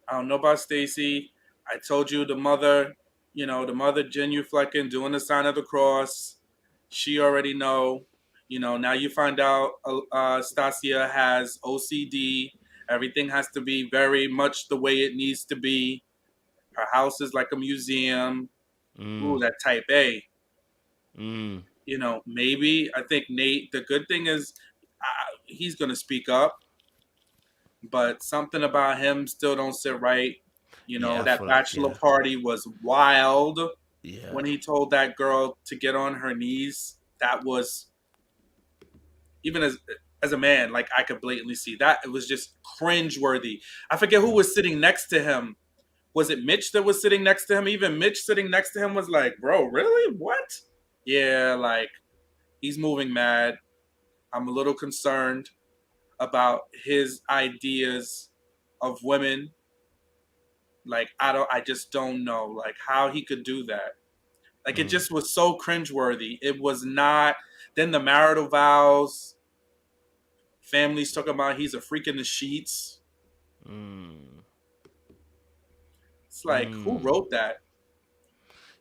I don't know about Stacy. I told you the mother genuflecting, doing the sign of the cross. She already know. Now you find out Stacia has OCD. Everything has to be very much the way it needs to be. Her house is like a museum. Ooh, Mm, that type A. mm, Maybe I think Nate. The good thing is he's gonna speak up, but something about him still don't sit right. yeah, I That feel like bachelor yeah, party was wild yeah, when he told that girl to get on her knees. That was even as a man, like I could blatantly see that it was just cringe worthy. I forget who mm, was sitting next to him. Was it Mitch that was sitting next to him? Even Mitch sitting next to him was like, "Bro, really? What?" Yeah, like he's moving mad. I'm a little concerned about his ideas of women. Like I just don't know like how he could do that. Like it mm, just was so cringeworthy. It was not. Then the marital vows, families talking about he's a freak in the sheets. mm, It's like who mm. wrote that?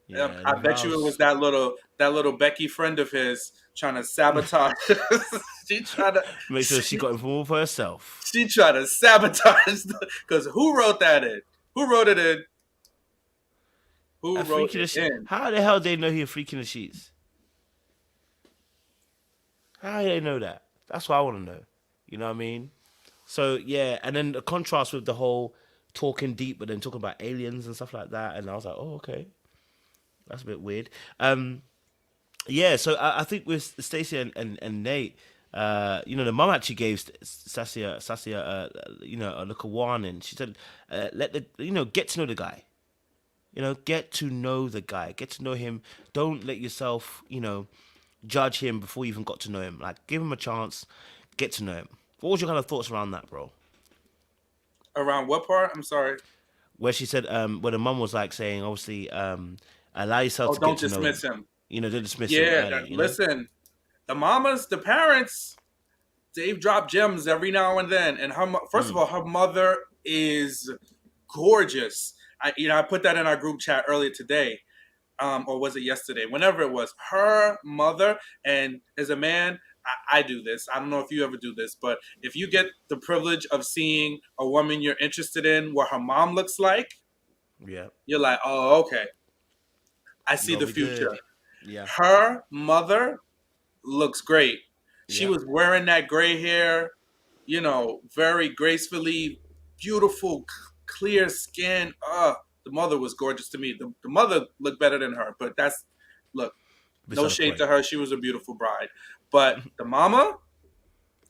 Yeah, the I bet you it was vows. that little Becky friend of his trying to sabotage. she tried to Make sure she she, got informed for herself. she tried to sabotage because who wrote that in? Who wrote it in? A Who wrote freak in the it in? How the hell they know he a freak in the sheets? How do they know that? That's what I want to know. You know what I mean? So yeah, and then the contrast with the whole talking deep, but then talking about aliens and stuff like that, and I was like, oh okay, that's a bit weird. Yeah, so I think with Stacey and Nate, the mum actually gave Sasia, a little warning. She said, let the get to know the guy. Get to know the guy. Get to know him. Don't let yourself, judge him before you even got to know him. Like, give him a chance. Get to know him. What was your kind of thoughts around that, bro? Around what part? I'm sorry. Where she said, where the mum was like saying, obviously, allow yourself Oh, to get don't to know dismiss him. him. Don't dismiss him Yeah, early. listen, the mamas, the parents, they've dropped gems every now and then. And first of Mm, all, her mother is gorgeous. I put that in our group chat earlier today, or was it yesterday? Whenever it was, her mother. And as a man, I do this. I don't know if you ever do this, but if you get the privilege of seeing a woman you're interested in, what her mom looks like, yeah, you're like, oh, okay, I you see gotta the be good. future. Yeah, Her mother looks great. She yeah. was wearing that gray hair, very gracefully, beautiful, clear skin. The mother was gorgeous to me. The mother looked better than her, but that's look. No Beside the shade point. to her. She was a beautiful bride. But the mama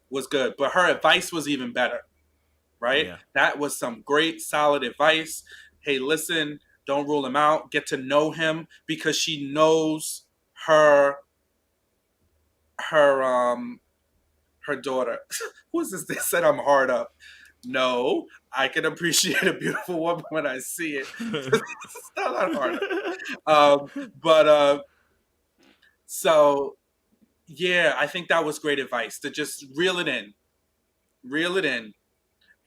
was good. But her advice was even better, right? Yeah. That was some great, solid advice. Hey, listen, don't rule him out. Get to know him because she knows her her her daughter. Who is this? They said I'm hard up. No, I can appreciate a beautiful woman when I see it. It's not hard up. But so yeah, I think that was great advice to just reel it in,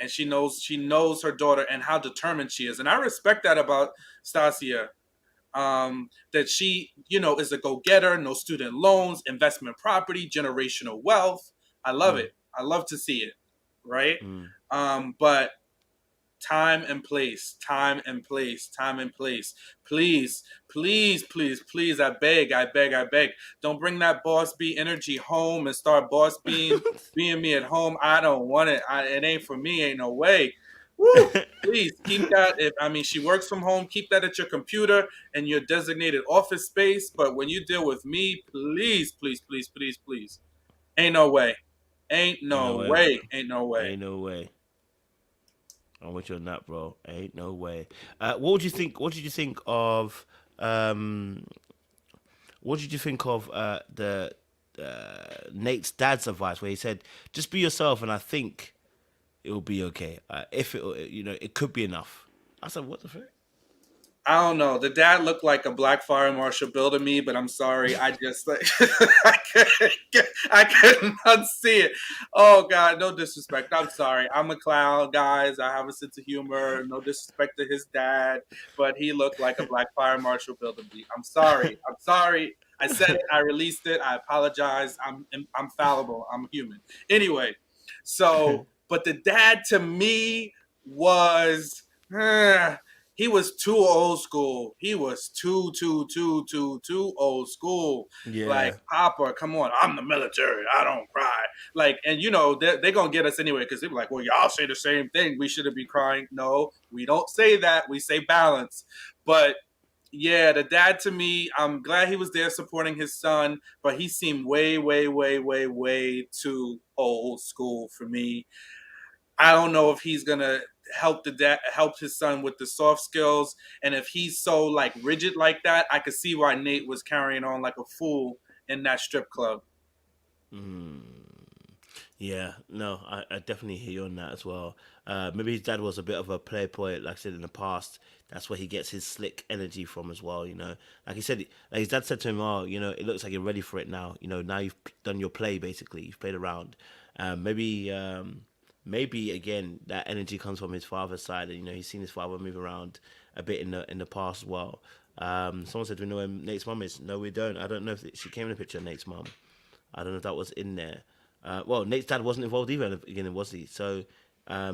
and she knows her daughter and how determined she is, and I respect that about Stacia. That she, is a go-getter, no student loans, investment property, generational wealth. I love Mm, it. I love to see it, right? mm. But time and place, time and place, time and place. Please, please, please, please, I beg, I beg, I beg. Don't bring that boss bee energy home and start being me at home. I don't want it. It ain't for me. Ain't no way. Woo! Please keep that. If I mean, she works from home. Keep that at your computer and your designated office space. But when you deal with me, please, please, please, please, please, ain't no way. Ain't Ain't no no way. way. Ain't no way. Ain't no way. I'm with you on that, bro. Ain't no way. What would you think? What did you think of? Um, what did you think of the Nate's dad's advice, where he said, "Just be yourself, and I think it will be okay. If it could be enough." I said, "What the fuck?" I don't know. The dad looked like a black fire marshal bill to me, but I'm sorry. I just like I couldn't unsee it. Oh God, no disrespect. I'm sorry. I'm a clown, guys. I have a sense of humor. No disrespect to his dad, but he looked like a black fire marshal bill to me. I'm sorry. I'm sorry. I said it. I released it. I apologize. I'm fallible. I'm human. Anyway, so but the dad to me was. He was too old school. He was too old school. Like, Yeah. Papa, come on, I'm the military. I don't cry. Like, and they're going to get us anyway because they're like, well, y'all say the same thing. We shouldn't be crying. No, we don't say that. We say balance. But yeah, the dad to me, I'm glad he was there supporting his son, but he seemed way, way, way, way, way too old school for me. I don't know if he's gonna help his son with the soft skills, and if he's so like rigid like that, I could see why Nate was carrying on like a fool in that strip club. Yeah, no, I definitely hear you on that as well. Maybe his dad was a bit of a playboy, like I said in the past. That's where he gets his slick energy from as well. Like he said, like his dad said to him, "Oh, it looks like you're ready for it now. Now you've done your play. Basically, you've played around. Maybe again that energy comes from his father's side, and he's seen his father move around a bit in the past as well. Someone said, "Do we know where Nate's mum is?" No, we don't. I don't know if she came in a picture of Nate's mum. I don't know if that was in there. Well, Nate's dad wasn't involved either in the beginning, was he? So I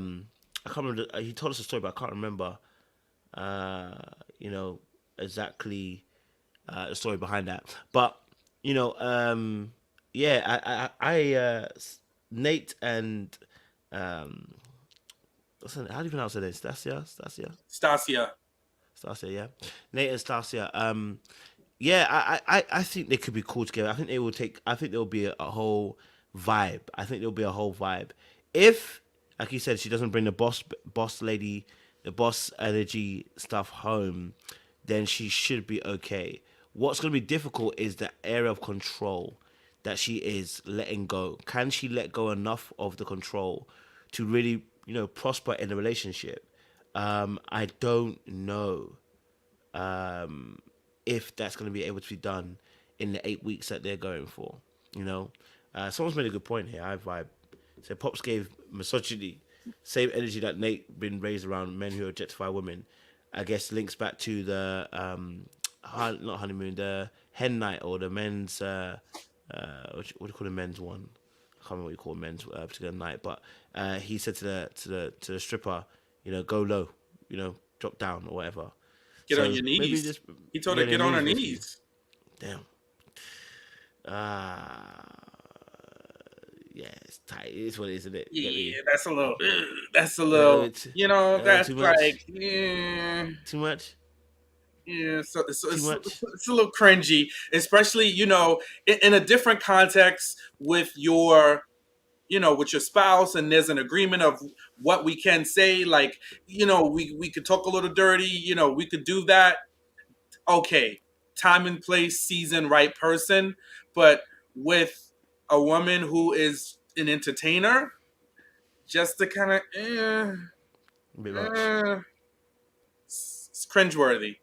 can't remember. He told us a story, but I can't remember, uh, you know, exactly the story behind that. But you know, yeah, Nate and um, how do you pronounce her name? Stacia. Stacia, yeah. Nate and Stacia. Yeah, I think they could be cool together. I think they will take. I think there will be a whole vibe. I think there'll be a whole vibe. If, like you said, she doesn't bring the boss lady, the boss energy stuff home, then she should be okay. What's going to be difficult is the area of control that she is letting go. Can she let go enough of the control to really, prosper in the relationship? I don't know if that's going to be able to be done in the 8 weeks that they're going for. You know, someone's made a good point here. I vibe. So Pops gave misogyny, same energy that Nate been raised around men who objectify women. I guess links back to the not honeymoon, the hen night or the men's what do you call the men's one? I can't remember what you call men's particular night, but he said to the stripper, go low, drop down or whatever. Get on So your maybe knees. just He told her get get on on her knees basically. knees. Damn. Ah, Yeah, it's tight. It is what it is, isn't it? Get Yeah, me? that's a little. That's a A little little. bit, That's too much. like. Yeah. Too much. Yeah, so Too much. it's a little cringy, especially in a different context with with your spouse, and there's an agreement of what we can say. Like we could talk a little dirty. We could do that. Okay, time and place, season, right person. But with a woman who is an entertainer, just to kind of A bit much. it's cringeworthy.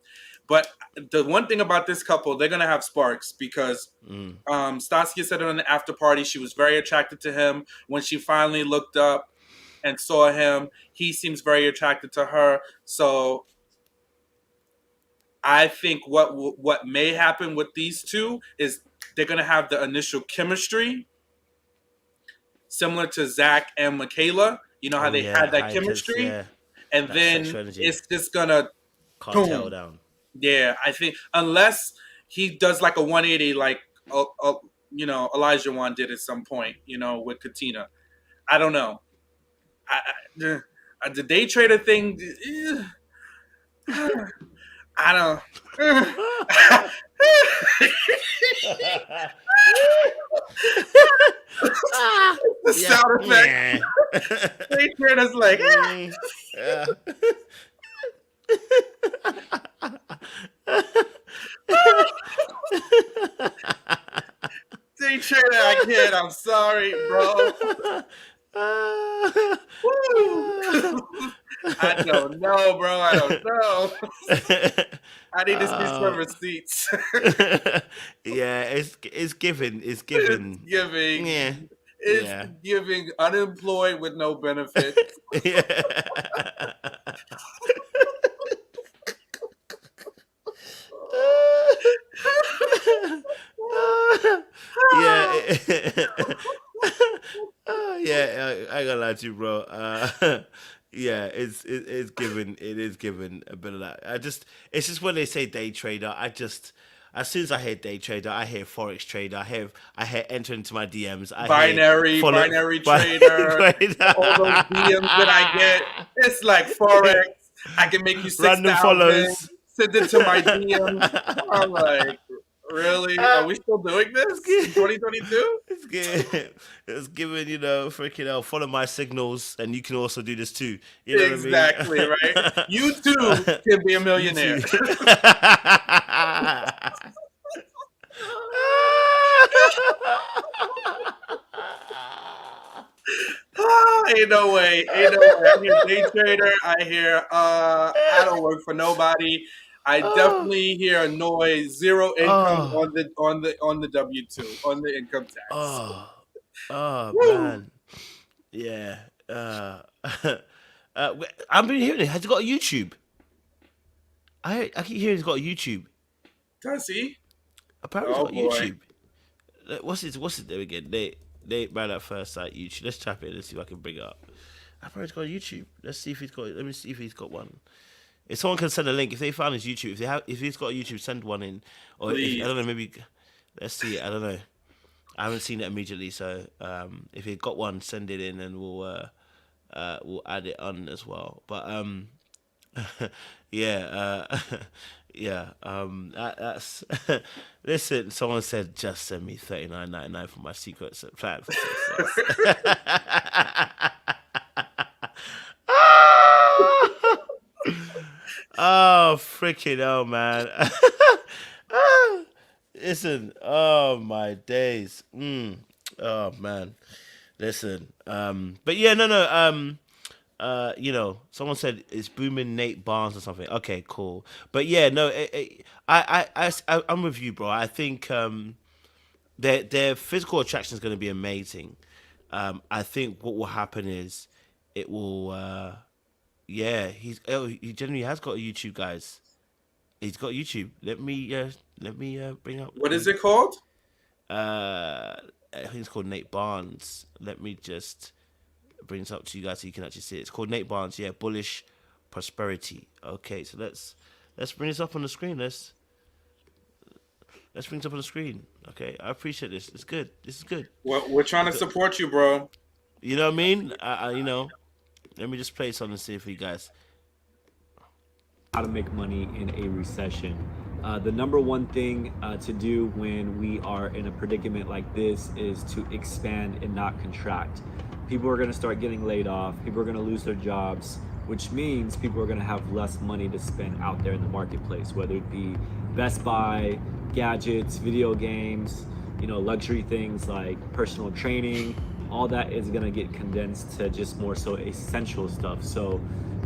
But the one thing about this couple, they're gonna have sparks because Mm. Stacia said it on the after party. She was very attracted to him when she finally looked up and saw him. He seems very attracted to her. So I think what may happen with these two is they're gonna have the initial chemistry, similar to Zach and Michaela. You know how Oh they yeah, had that high intense. chemistry, Yeah, and that then sexual energy. it's just gonna Cartel boom. down. Yeah, I think unless he does like a 180, like Elijah Wan did at some point, with Katina. I don't know. The day trader thing. I don't. The Yeah. sound effect. Yeah. Day trader's like. Yeah. Day trader, I can't. I'm sorry, bro. I don't know, bro. I don't know. I need to see some receipts. Yeah, it's given. It's It's given. giving. Yeah. It's Yeah. giving unemployed with no benefits. Yeah. Yeah. Yeah, I ain't gonna lie to you, bro. Yeah, it's given. It is given a bit of that. It's just when they say day trader, as soon as I hear day trader, I hear forex trader. I hear enter into my DMs. I hear follow Binary trader, all those DMs that I get. It's like Forex. I can make you random 6,000. follows. Send it to my DMs. I'm like, really? Are we still doing this in 2022? It's given, freaking hell, follow my signals, and you can also do this too. You know what I mean? Exactly, right? You too can be a You millionaire. too. Ain't no way. Ain't no way. I hear day trader. I hear I don't work for nobody. I oh, definitely hear a noise. Zero income oh, on the W-2 on the income tax. oh, oh, Woo! man. Yeah. I've been hearing it. Has it got a YouTube? I keep hearing it's got a YouTube. Does he? Apparently, it's Oh got boy. YouTube. What's it there again? They ran at first sight YouTube. Let's tap it. Let's see if I can bring it up. Apparently, it's got a YouTube. Let's see if he's got. Let me see if he's got one. If someone can send a link, if they found his YouTube, if he's got a YouTube, send one in. Or if I Please. don't know, maybe let's see. I don't know. I haven't seen it immediately, so if he got one, send it in, and we'll add it on as well. But yeah, yeah. That's listen. Someone said just send me $39.99 for my secret plan for success. Oh freaking hell, man! Listen, oh my days. Oh man, listen. But yeah, no. Someone said it's booming Nate Barnes or something. Okay, cool. But yeah, no, I'm with you, bro. I think their physical attraction is going to be amazing. I think what will happen is it will. Yeah, he generally has got a YouTube, guys. He's got YouTube. Let me bring up. What is it called? I think it's called Nate Barnes. Let me just bring this up to you guys so you can actually see it. It's called Nate Barnes. Yeah, bullish prosperity. Okay, so let's bring this up on the screen. Let's Let's bring it up on the screen. Okay, I appreciate this. It's good. This is good. We're trying to Okay, support you, bro. you know what I mean? Let me just play something and see if you guys. How to make money in a recession. The number one thing to do when we are in a predicament like this is to expand and not contract. People are going to start getting laid off, people are going to lose their jobs, which means people are going to have less money to spend out there in the marketplace, whether it be Best Buy, gadgets, video games, luxury things like personal training. All that is going to get condensed to just more so essential stuff. So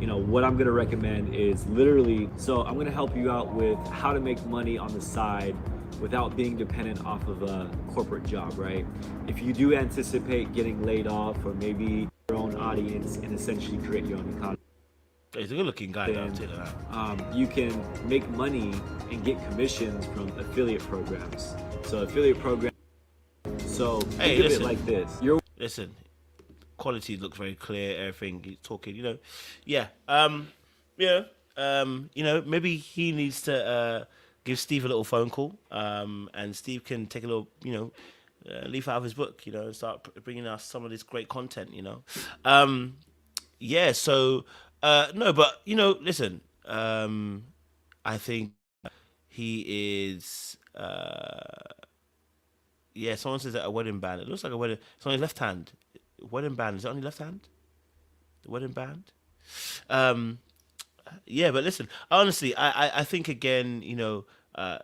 what I'm going to recommend is literally, so I'm going to help you out with how to make money on the side without being dependent off of a corporate job, right? If you do anticipate getting laid off, or maybe your own audience, and essentially create your own economy, He's a good-looking guy. I'll then tell you that. you can make money and get commissions from affiliate programs. So affiliate program. So Hey, think of it listen. like this: you're Listen, quality looks very clear. Everything he's talking, yeah, yeah, maybe he needs to give Steve a little phone call, and Steve can take a little, leaf out of his book, and start bringing us some of this great content, yeah. So, no, but listen, I think he is. Yeah, someone says that a wedding band. It looks like a wedding. It's on his left hand. Wedding band. Is it on your left hand? The wedding band. Um, yeah, but listen. Honestly, I think again. I'm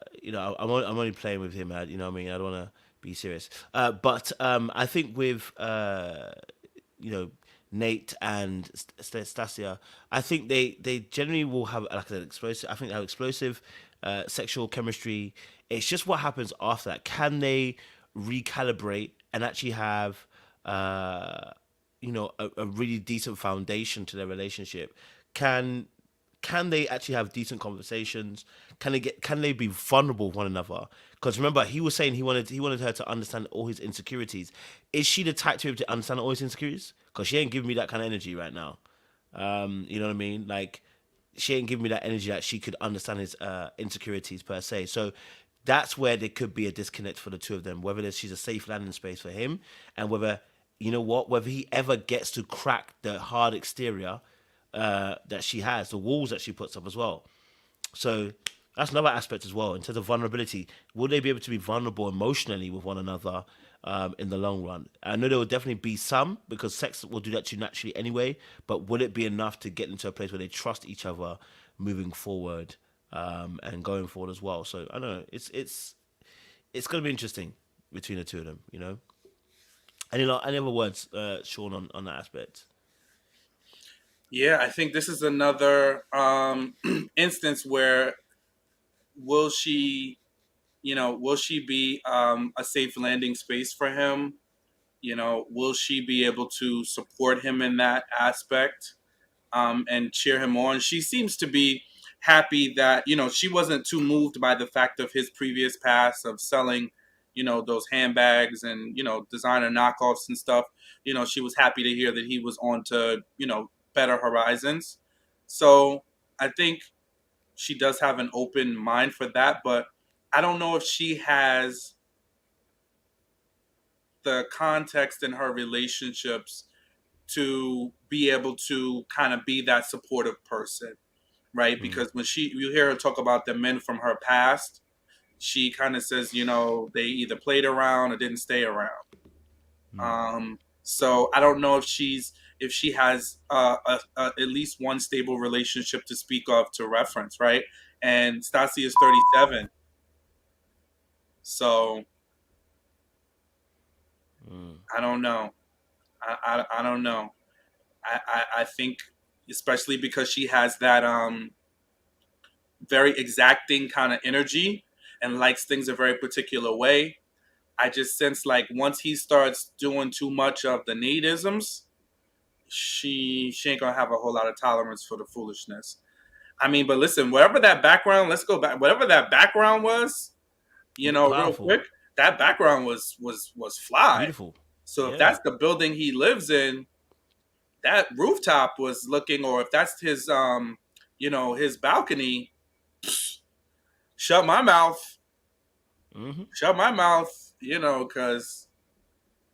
only playing with him. You know what I mean? I don't want to be serious. But I think with you know Nate and Stacia, I think they generally will have like an explosive. I think they have explosive sexual chemistry. It's just what happens after that. Can they recalibrate and actually have a really decent foundation to their relationship? Can can they actually have decent conversations? Can they be vulnerable with one another? Because remember, he was saying he wanted her to understand all his insecurities. Is she the type to be able to understand all his insecurities? Because she ain't giving me that kind of energy right now. You know what I mean? Like, she ain't giving me that energy that she could understand his insecurities per se. So that's where there could be a disconnect for the two of them. Whether she's a safe landing space for him, and whether whether he ever gets to crack the hard exterior that she has, the walls that she puts up as well. So that's another aspect as well in terms of vulnerability. Will they be able to be vulnerable emotionally with one another in the long run? I know there will definitely be some because sex will do that to you naturally anyway. But will it be enough to get into a place where they trust each other moving forward and going forward as well? So I don't know. It's going to be interesting between the two of them. Any other words, Sean, on that aspect? Yeah, I think this is another instance where will she, will she be a safe landing space for him? Will she be able to support him in that aspect and cheer him on? She seems to be happy that, she wasn't too moved by the fact of his previous past of selling, those handbags and, designer knockoffs and stuff. She was happy to hear that he was on to, better horizons. So I think she does have an open mind for that, but I don't know if she has the context in her relationships to be able to kind of be that supportive person, right? Mm, Because when you hear her talk about the men from her past, she kind of says, they either played around or didn't stay around. mm, So I don't know if she has at least one stable relationship to speak of to reference, right? And Stasi is 37, so mm, I don't know. I don't know. I think, especially because she has that very exacting kind of energy and likes things a very particular way. I just sense like once he starts doing too much of the Nateisms, she ain't gonna have a whole lot of tolerance for the foolishness. I mean, but listen, whatever that background, let's go back. Whatever that background was, real powerful, quick, that background was fly. beautiful. So if Yeah. that's the building he lives in, that rooftop was looking, or if that's his his balcony, shut my mouth. shut my mouth, because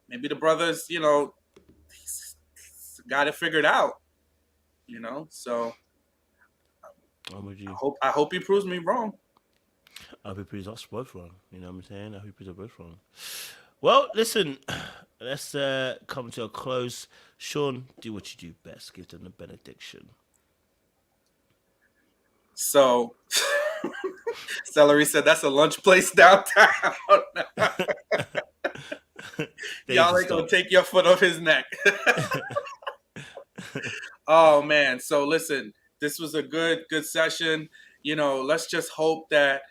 maybe the brothers, got it figured out, So I'm with you. I hope he proves me wrong. I hope he proves us both wrong. You know what I'm saying? I hope he proves us both wrong. Well, listen, let's come to a close. Sean, do what you do best. Give them the benediction. So, Celery said that's a lunch place downtown. Y'all ain't gonna take your foot off his neck. Oh man. So listen, this was a good session. Let's just hope that,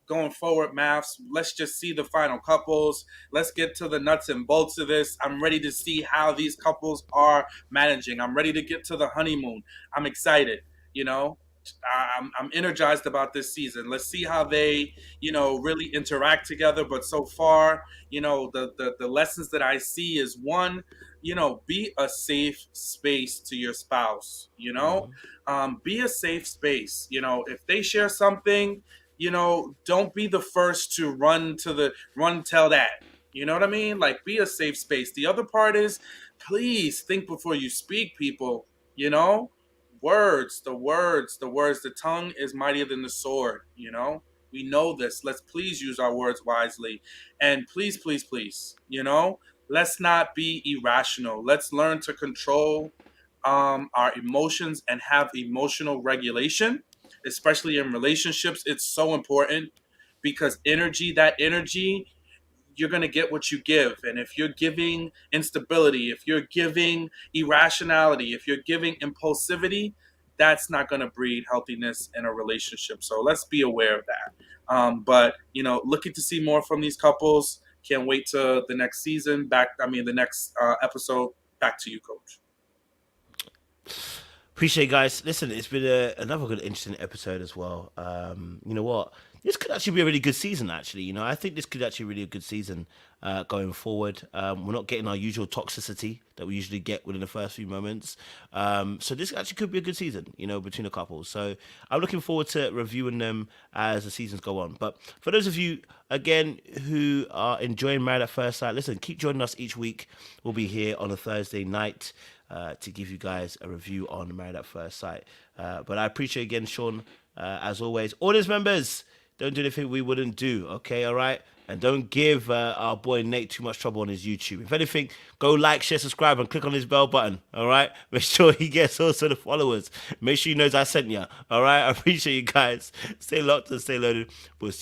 going forward, maths, let's just see the final couples. Let's get to the nuts and bolts of this. I'm ready to see how these couples are managing. I'm ready to get to the honeymoon. I'm excited, I'm energized about this season. Let's see how they, really interact together. But so far, the lessons that I see is one, be a safe space to your spouse. Be a safe space. If they share something, don't be the first to run tell that. You know what I mean? Like, be a safe space. The other part is, please think before you speak, people. Words, the words. The tongue is mightier than the sword. We know this. Let's please use our words wisely. And please, please, please, let's not be irrational. Let's learn to control our emotions and have emotional regulation, especially in relationships. It's so important because that energy, you're going to get what you give. And if you're giving instability, if you're giving irrationality, if you're giving impulsivity, that's not going to breed healthiness in a relationship. So let's be aware of that. But, looking to see more from these couples. Can't wait to the next season. The next episode. Back to you, Coach. Appreciate it, guys. Listen, it's been another good, interesting episode as well. You know what? This could actually be a really good season, actually. I think this could actually be really a good season going forward. We're not getting our usual toxicity that we usually get within the first few moments. So this actually could be a good season, between the couples. So I'm looking forward to reviewing them as the seasons go on. But for those of you, again, who are enjoying Married at First Sight, listen, keep joining us each week. We'll be here on a Thursday night to give you guys a review on Married at First Sight. But I appreciate again, Sean, as always. Audience members, don't do anything we wouldn't do, okay, all right? And don't give our boy Nate too much trouble on his YouTube. If anything, go like, share, subscribe, and click on his bell button, all right? Make sure he gets also the followers. Make sure he knows I sent you, all right? I appreciate you guys. Stay locked and stay loaded. We'll